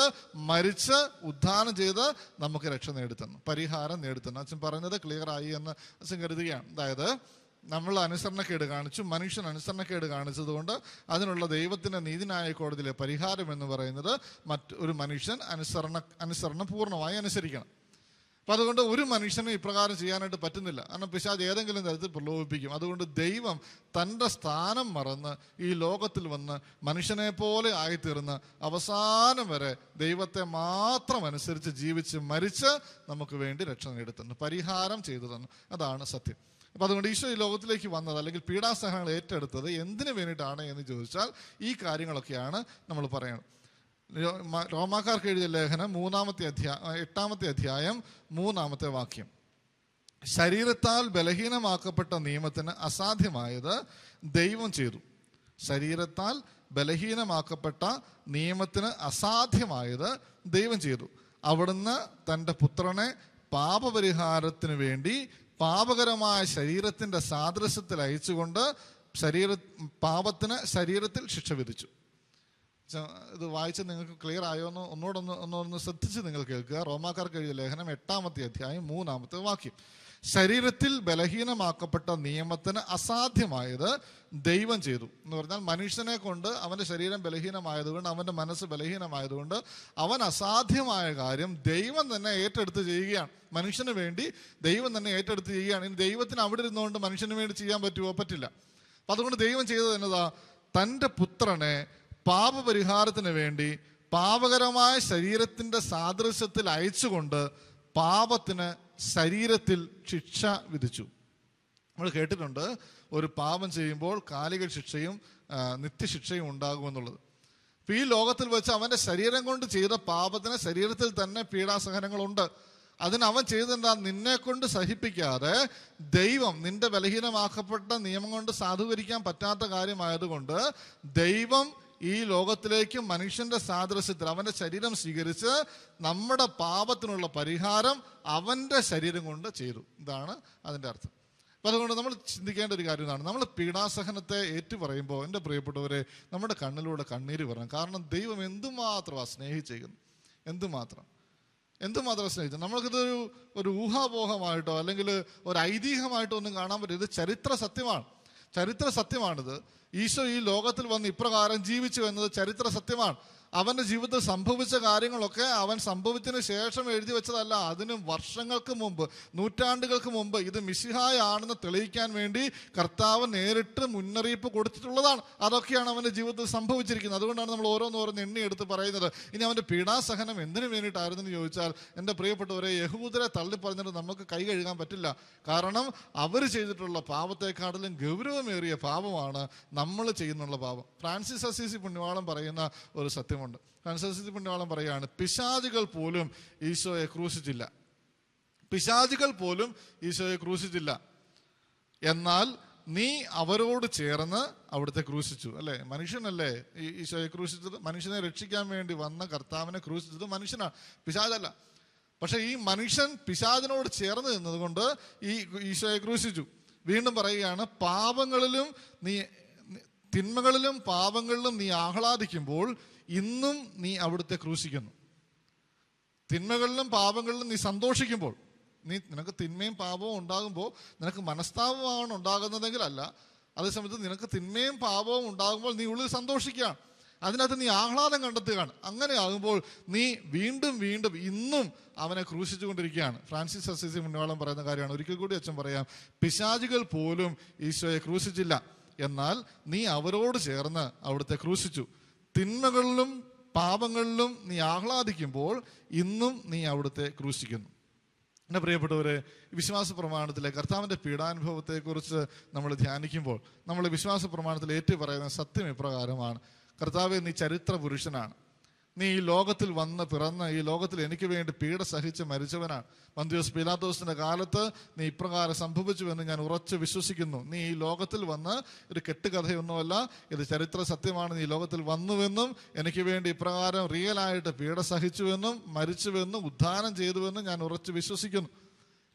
മരിച്ച് ഉദ്ധാനം ചെയ്ത് നമുക്ക് രക്ഷ നേടിത്തന്നു, പരിഹാരം നേടിത്തന്നു. അച്ഛൻ പറഞ്ഞത് ക്ലിയർ ആയി എന്ന് അച്ഛൻ കരുതുകയാണ്. അതായത് നമ്മൾ അനുസരണക്കേട് കാണിച്ചു, മനുഷ്യൻ അനുസരണക്കേട് കാണിച്ചതുകൊണ്ട് അതിനുള്ള ദൈവത്തിൻ്റെ നീതിന്യായ കോടതിയിലെ പരിഹാരം എന്ന് പറയുന്നത് ഒരു മനുഷ്യൻ അനുസരണം പൂർണ്ണമായി അനുസരിക്കണം. അപ്പം അതുകൊണ്ട് ഒരു മനുഷ്യനും ഇപ്രകാരം ചെയ്യാനായിട്ട് പറ്റുന്നില്ല. കാരണം പിശാച് ഏതെങ്കിലും തരത്തിൽ പ്രലോഭിപ്പിക്കും. അതുകൊണ്ട് ദൈവം തൻ്റെ സ്ഥാനം മറന്ന് ഈ ലോകത്തിൽ വന്ന് മനുഷ്യനെ പോലെ ആയിത്തീർന്ന് അവസാനം വരെ ദൈവത്തെ മാത്രം അനുസരിച്ച് ജീവിച്ച് മരിച്ച് നമുക്ക് വേണ്ടി രക്ഷ നേടിത്തന്നു, പരിഹാരം ചെയ്തു തന്നു. അതാണ് സത്യം. അപ്പം അതുകൊണ്ട് ഈശോ ഈ ലോകത്തിലേക്ക് വന്നത്, അല്ലെങ്കിൽ പീഡാസഹനങ്ങൾ ഏറ്റെടുത്തത് എന്തിനു വേണ്ടിയിട്ടാണ് എന്ന് ചോദിച്ചാൽ ഈ കാര്യങ്ങളൊക്കെയാണ് നമ്മൾ പറയുന്നത്. റോമാക്കാർക്ക് എഴുതിയ ലേഖനം 8-ാമത്തെ അധ്യായം 3-ാമത്തെ വാക്യം, ശരീരത്താൽ ബലഹീനമാക്കപ്പെട്ട നിയമത്തിന് അസാധ്യമായത് ദൈവം ചെയ്തു. ശരീരത്താൽ ബലഹീനമാക്കപ്പെട്ട നിയമത്തിന് അസാധ്യമായത് ദൈവം ചെയ്തു. അവിടുന്ന് തൻ്റെ പുത്രനെ പാപപരിഹാരത്തിന് വേണ്ടി പാപകരമായ ശരീരത്തിൻ്റെ സാദൃശ്യത്തിൽ അയച്ചുകൊണ്ട് പാപത്തിന് ശരീരത്തിൽ ശിക്ഷ വിധിച്ചു. ഇത് വായിച്ച് നിങ്ങൾക്ക് ക്ലിയർ ആയോ എന്ന് ഒന്നോടൊന്ന് ശ്രദ്ധിച്ച് നിങ്ങൾ കേൾക്കുക. റോമാക്കാർക്ക് എഴുതിയ ലേഖനം 8-ാമത്തെ അധ്യായം 3-ാമത്തെ വാക്യം, ശരീരത്തിൽ ബലഹീനമാക്കപ്പെട്ട നിയമത്തിന് അസാധ്യമായത് ദൈവം ചെയ്തു. എന്ന് പറഞ്ഞാൽ മനുഷ്യനെ കൊണ്ട് അവൻ്റെ ശരീരം ബലഹീനമായതുകൊണ്ട്, അവൻ്റെ മനസ്സ് ബലഹീനമായതുകൊണ്ട് അവൻ അസാധ്യമായ കാര്യം ദൈവം തന്നെ ഏറ്റെടുത്ത് ചെയ്യുകയാണ്. മനുഷ്യന് വേണ്ടി ദൈവം തന്നെ ഏറ്റെടുത്ത് ചെയ്യുകയാണ്. ഇനി ദൈവത്തിന് അവിടെ ഇരുന്നുകൊണ്ട് മനുഷ്യന് വേണ്ടി ചെയ്യാൻ പറ്റുമോ? പറ്റില്ല. അപ്പം അതുകൊണ്ട് ദൈവം ചെയ്തത് എന്നതാ, തൻ്റെ പുത്രനെ പാപപരിഹാരത്തിന് വേണ്ടി പാപകരമായ ശരീരത്തിൻ്റെ സാദൃശ്യത്തിൽ അയച്ചുകൊണ്ട് പാപത്തിന് ശരീരത്തിൽ ശിക്ഷ വിധിച്ചു. നമ്മൾ കേട്ടിട്ടുണ്ട് ഒരു പാപം ചെയ്യുമ്പോൾ കാലിക ശിക്ഷയും നിത്യശിക്ഷയും ഉണ്ടാകുമെന്നുള്ളത്. അപ്പോൾ ഈ ലോകത്തിൽ വെച്ച് അവൻ്റെ ശരീരം കൊണ്ട് ചെയ്ത പാപത്തിന് ശരീരത്തിൽ തന്നെ പീഡാസഹനങ്ങളുണ്ട്. അതിന് അവൻ ചെയ്തെന്താ? നിന്നെ കൊണ്ട് സഹിപ്പിക്കാതെ ദൈവം, നിന്റെ ബലഹീനമാക്കപ്പെട്ട നിയമം കൊണ്ട് സാധൂകരിക്കാൻ പറ്റാത്ത കാര്യമായതുകൊണ്ട് ദൈവം ഈ ലോകത്തിലേക്ക് മനുഷ്യന്റെ സാദൃശ്യത്തിൽ അവൻ്റെ ശരീരം സ്വീകരിച്ച് നമ്മുടെ പാപത്തിനുള്ള പരിഹാരം അവൻ്റെ ശരീരം കൊണ്ട് ചെയ്തു. ഇതാണ് അതിൻ്റെ അർത്ഥം. അപ്പം അതുകൊണ്ട് നമ്മൾ ചിന്തിക്കേണ്ട ഒരു കാര്യം ഇതാണ്. നമ്മൾ പീഡാസഹനത്തെ ഏറ്റുപറയുമ്പോൾ എൻ്റെ പ്രിയപ്പെട്ടവരെ, നമ്മുടെ കണ്ണിലൂടെ കണ്ണീര് വരണം. കാരണം ദൈവം എന്തുമാത്രമാണ് സ്നേഹിച്ചേക്കുന്നത്, എന്തുമാത്രം സ്നേഹിച്ചു. നമ്മൾക്കിതൊരു ഒരു ഊഹാപോഹമായിട്ടോ അല്ലെങ്കിൽ ഒരു ഐതിഹ്യമായിട്ടോ ഒന്നും കാണാൻ പറ്റില്ല. ഇത് ചരിത്ര സത്യമാണിത്. ഈശോ ഈ ലോകത്തിൽ വന്ന് ഇപ്രകാരം ജീവിച്ചു എന്നത് ചരിത്ര സത്യമാണ്. അവൻ്റെ ജീവിതത്തിൽ സംഭവിച്ച കാര്യങ്ങളൊക്കെ അവൻ സംഭവിച്ചതിന് ശേഷം എഴുതി വെച്ചതല്ല. അതിനും വർഷങ്ങൾക്ക് മുമ്പ്, നൂറ്റാണ്ടുകൾക്ക് മുമ്പ് ഇത് മിശിഹായാണെന്ന് തെളിയിക്കാൻ വേണ്ടി കർത്താവ് നേരിട്ട് മുന്നറിയിപ്പ് കൊടുത്തിട്ടുള്ളതാണ്. അതൊക്കെയാണ് അവൻ്റെ ജീവിതത്തിൽ സംഭവിച്ചിരിക്കുന്നത്. അതുകൊണ്ടാണ് നമ്മൾ ഓരോന്നോരോന്ന് എണ്ണിയെടുത്ത് പറയുന്നത്. ഇനി അവൻ്റെ പീഡാസഹനം എന്തിനു വേണ്ടിയിട്ടായിരുന്നെന്ന് ചോദിച്ചാൽ, എൻ്റെ പ്രിയപ്പെട്ടവരെ, യഹൂദരെ തള്ളിപ്പറഞ്ഞിട്ട് നമുക്ക് കൈ കഴുകാൻ പറ്റില്ല. കാരണം അവർ ചെയ്തിട്ടുള്ള പാപത്തെക്കാട്ടിലും ഗൗരവമേറിയ പാപമാണ് നമ്മൾ ചെയ്യുന്നുള്ള പാപം. ഫ്രാൻസിസ് അസീസി പുണ്യവാളൻ പറയുന്ന ഒരു സത്യം ണ്ട്. ഫ്രാൻസിസ് പുണ്യവാളൻ പറയാണ്, പിശാചുകൾ പോലും ഈശോയെ ക്രൂശിച്ചില്ല, എന്നാൽ നീ അവരോട് ചേർന്ന് അവിടുത്തെ ക്രൂശിച്ചു. അല്ലേ? മനുഷ്യനല്ലേ ഈശോയെ ക്രൂശിച്ചത്? മനുഷ്യനെ രക്ഷിക്കാൻ വേണ്ടി വന്ന കർത്താവിനെ ക്രൂശിച്ചത് മനുഷ്യനാണ്, പിശാചല്ല. പക്ഷെ ഈ മനുഷ്യൻ പിശാചിനോട് ചേർന്ന് നിന്നതുകൊണ്ട് ഈ ഈശോയെ ക്രൂശിച്ചു. വീണ്ടും പറയുകയാണ്, തിന്മകളിലും പാപങ്ങളിലും നീ ആഹ്ലാദിക്കുമ്പോൾ ഇന്നും നീ അവിടുത്തെ ക്രൂശിക്കുന്നു. തിന്മകളിലും പാപങ്ങളിലും നീ സന്തോഷിക്കുമ്പോൾ, നിനക്ക് തിന്മയും പാപവും ഉണ്ടാകുമ്പോൾ നിനക്ക് മനസ്താപമാണ് ഉണ്ടാകുന്നതെങ്കിൽ അല്ല, അതേസമയത്ത് നിനക്ക് തിന്മയും പാപവും ഉണ്ടാകുമ്പോൾ നീ ഉള്ളിൽ സന്തോഷിക്കുകയാണ്, അതിനകത്ത് നീ ആഹ്ലാദം കണ്ടെത്തുകയാണ്. അങ്ങനെ ആകുമ്പോൾ നീ വീണ്ടും വീണ്ടും ഇന്നും അവനെ ക്രൂശിച്ചുകൊണ്ടിരിക്കുകയാണ്. ഫ്രാൻസിസ് അസീസി പുണ്യവാളൻ പറയുന്ന കാര്യമാണ്. ഒരിക്കൽ കൂടി അച്ഛൻ പറയാം, പിശാചുകൾ പോലും ഈശോയെ ക്രൂശിച്ചില്ല, എന്നാൽ നീ അവരോട് ചേർന്ന് അവിടുത്തെ ക്രൂശിച്ചു. തിന്മകളിലും പാപങ്ങളിലും നീ ആഹ്ലാദിക്കുമ്പോൾ ഇന്നും നീ അവിടുത്തെ ക്രൂശിക്കുന്നു. എൻ്റെ പ്രിയപ്പെട്ടവരെ, വിശ്വാസ പ്രമാണത്തിലെ കർത്താവിൻ്റെ പീഡാനുഭവത്തെക്കുറിച്ച് നമ്മൾ ധ്യാനിക്കുമ്പോൾ നമ്മൾ വിശ്വാസ പ്രമാണത്തിൽ ഏറ്റുപറയുന്ന സത്യം ഇപ്രകാരമാണ്: കർത്താവേ, നീ ചരിത്ര പുരുഷനാണ്. നീ ഈ ലോകത്തിൽ വന്ന് പിറന്ന് ഈ ലോകത്തിൽ എനിക്ക് വേണ്ടി പീഡ സഹിച്ച് മരിച്ചവനാണ്. പന്തിയോസ് പീലാത്തോസിന്റെ കാലത്ത് നീ ഇപ്രകാരം സംഭവിച്ചുവെന്ന് ഞാൻ ഉറച്ചു വിശ്വസിക്കുന്നു. നീ ഈ ലോകത്തിൽ വന്ന് ഒരു കെട്ടുകഥയൊന്നുമല്ല, ഇത് ചരിത്ര സത്യമാണ്. നീ ലോകത്തിൽ വന്നുവെന്നും എനിക്ക് വേണ്ടി ഇപ്രകാരം റിയലായിട്ട് പീഡ സഹിച്ചുവെന്നും മരിച്ചുവെന്നും ഉദ്ധാനം ചെയ്തുവെന്നും ഞാൻ ഉറച്ചു വിശ്വസിക്കുന്നു.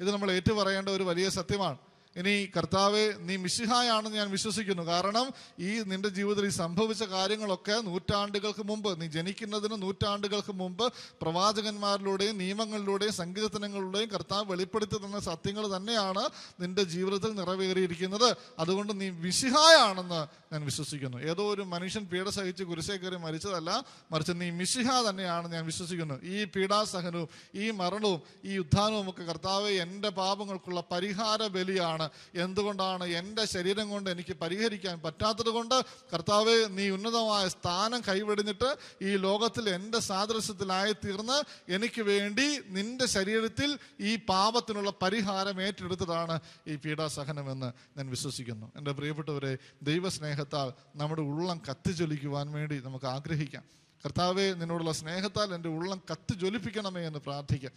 ഇത് നമ്മൾ ഏറ്റുപറയേണ്ട ഒരു വലിയ സത്യമാണ്. ഇനി കർത്താവെ, നീ മിശിഹായാണെന്ന് ഞാൻ വിശ്വസിക്കുന്നു. കാരണം ഈ നിന്റെ ജീവിതത്തിൽ ഈ സംഭവിച്ച കാര്യങ്ങളൊക്കെ നൂറ്റാണ്ടുകൾക്ക് മുമ്പ്, നീ ജനിക്കുന്നതിന് നൂറ്റാണ്ടുകൾക്ക് മുമ്പ് പ്രവാചകന്മാരിലൂടെയും നിയമങ്ങളിലൂടെയും സങ്കീർത്തനങ്ങളിലൂടെയും കർത്താവ് വെളിപ്പെടുത്തി തന്ന സത്യങ്ങൾ തന്നെയാണ് നിന്റെ ജീവിതത്തിൽ നിറവേറിയിരിക്കുന്നത്. അതുകൊണ്ട് നീ മിശിഹായാണെന്ന് ഞാൻ വിശ്വസിക്കുന്നു. ഏതോ ഒരു മനുഷ്യൻ പീഡ സഹിച്ച് കുരിശേ കയറി മരിച്ചതല്ല, മറിച്ച് നീ മിശിഹ തന്നെയാണെന്ന് ഞാൻ വിശ്വസിക്കുന്നു. ഈ പീഡാസഹനവും ഈ മരണവും ഈ ഉത്ഥാനവും ഒക്കെ കർത്താവെ എൻ്റെ പാപങ്ങൾക്കുള്ള പരിഹാര ബലിയാണ്. എന്തുകൊണ്ടാണ്? എൻ്റെ ശരീരം കൊണ്ട് എനിക്ക് പരിഹരിക്കാൻ പറ്റാത്തത് കൊണ്ട് കർത്താവേ, നീ ഉന്നതമായ സ്ഥാനം കൈവെടിഞ്ഞിട്ട് ഈ ലോകത്തിൽ എൻ്റെ സാദൃശ്യത്തിലായി തീർന്ന് എനിക്ക് വേണ്ടി നിന്റെ ശരീരത്തിൽ ഈ പാപത്തിനുള്ള പരിഹാരം ഏറ്റെടുത്തതാണ് ഈ പീഡാസഹനമെന്ന് ഞാൻ വിശ്വസിക്കുന്നു. എൻ്റെ പ്രിയപ്പെട്ടവരെ, ദൈവസ്നേഹത്താൽ നമ്മുടെ ഉള്ളം കത്തിജ്വലിക്കുവാൻ വേണ്ടി നമുക്ക് ആഗ്രഹിക്കാം. കർത്താവേ, നിന്നോടുള്ള സ്നേഹത്താൽ എൻ്റെ ഉള്ളം കത്തിജ്വലിപ്പിക്കണമേ എന്ന് പ്രാർത്ഥിക്കാം.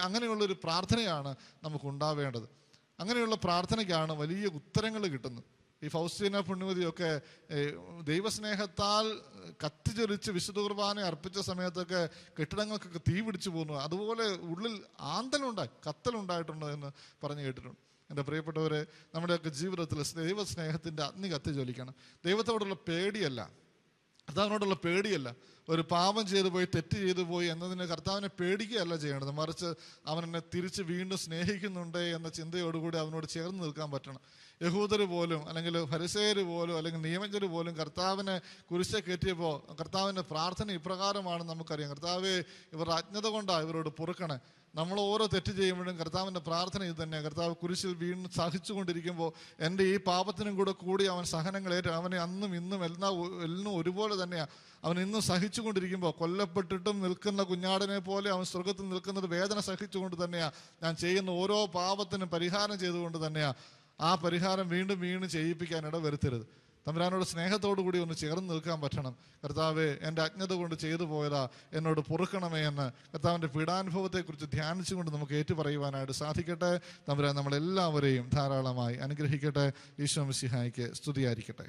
അങ്ങനെയുള്ളൊരു പ്രാർത്ഥനയാണ് നമുക്ക് ഉണ്ടാവേണ്ടത്. അങ്ങനെയുള്ള പ്രാർത്ഥനയ്ക്കാണ് വലിയ ഉത്തരങ്ങൾ കിട്ടുന്നത്. ഈ ഫൗസ്റ്റീന പുണ്യവതിയൊക്കെ ദൈവസ്നേഹത്താൽ കത്തിജ്വലിച്ച് വിശുദ്ധ കുർബാന അർപ്പിച്ച സമയത്തൊക്കെ കെട്ടിടങ്ങൾക്കൊക്കെ തീ പിടിച്ചു പോകുന്നു. അതുപോലെ ഉള്ളിൽ കത്തലുണ്ടായിട്ടുണ്ട് എന്ന് പറഞ്ഞു കേട്ടിട്ടുണ്ട്. എൻ്റെ പ്രിയപ്പെട്ടവരെ, നമ്മുടെയൊക്കെ ജീവിതത്തിൽ ദൈവസ്നേഹത്തിൻ്റെ അഗ്നി കത്തിജ്വലിക്കണം. ദൈവത്തോടുള്ള പേടിയല്ല, കർത്താവിനോടുള്ള പേടിയല്ല. ഒരു പാപം ചെയ്തു പോയി, തെറ്റ് ചെയ്തു പോയി എന്നതിന് കർത്താവിനെ പേടിക്കുകയല്ല ചെയ്യേണ്ടത്, മറിച്ച് അവൻ എന്നെ തിരിച്ച് വീണ്ടും സ്നേഹിക്കുന്നുണ്ട് എന്ന ചിന്തയോടുകൂടി അവനോട് ചേർന്ന് നിൽക്കാൻ പറ്റണം. യഹൂദർ പോലും അല്ലെങ്കിൽ ഫരിസേയർ പോലും അല്ലെങ്കിൽ നിയമജ്ഞർ പോലും കർത്താവിനെ കുരിശെ കയറ്റിയപ്പോൾ കർത്താവിൻ്റെ പ്രാർത്ഥന ഇപ്രകാരമാണ് നമുക്കറിയാം. കർത്താവേ, ഇവർ അജ്ഞത കൊണ്ടാണ് ഇവരോട് പൊറുക്കണേ. നമ്മൾ ഓരോ തെറ്റ് ചെയ്യുമ്പോഴും കർത്താവിൻ്റെ പ്രാർത്ഥന ഇത് തന്നെയാണ്. കർത്താവ് കുരിശിൽ വീണ് സഹിച്ചുകൊണ്ടിരിക്കുമ്പോൾ എൻ്റെ ഈ പാപത്തിനും കൂടി അവൻ സഹനങ്ങളേറ്റ് അവനെ അന്നും ഇന്നും എല്ലാം ഒരുപോലെ തന്നെയാണ്. അവൻ ഇന്നും സഹിച്ചുകൊണ്ടിരിക്കുമ്പോൾ കൊല്ലപ്പെട്ടിട്ടും നിൽക്കുന്ന കുഞ്ഞാടിനെ പോലെ അവൻ സ്വർഗത്തിൽ നിൽക്കുന്നത് വേദന സഹിച്ചുകൊണ്ട് തന്നെയാണ്. ഞാൻ ചെയ്യുന്ന ഓരോ പാപത്തിനും പരിഹാരം ചെയ്തുകൊണ്ട് തന്നെയാണ്. ആ പരിഹാരം വീണ്ടും വീണ്ടും ചെയ്യിപ്പിക്കാൻ ഇടവരുത്തരുത്. തമ്പുരാനോട് സ്നേഹത്തോടു കൂടി ഒന്ന് ചേർന്ന് നിൽക്കാൻ പറ്റണം. കർത്താവേ, എൻ്റെ അജ്ഞത കൊണ്ട് ചെയ്തു പോയതാ, എന്നോട് പൊറുക്കണമേ എന്ന് കർത്താവിൻ്റെ പീഡാനുഭവത്തെക്കുറിച്ച് ധ്യാനിച്ചുകൊണ്ട് നമുക്ക് ഏറ്റുപറയുവാനായിട്ട് സാധിക്കട്ടെ. തമ്പുരാൻ നമ്മളെല്ലാവരെയും ധാരാളമായി അനുഗ്രഹിക്കട്ടെ. ഈശോ മിശിഹായ്ക്ക് സ്തുതിയായിരിക്കട്ടെ.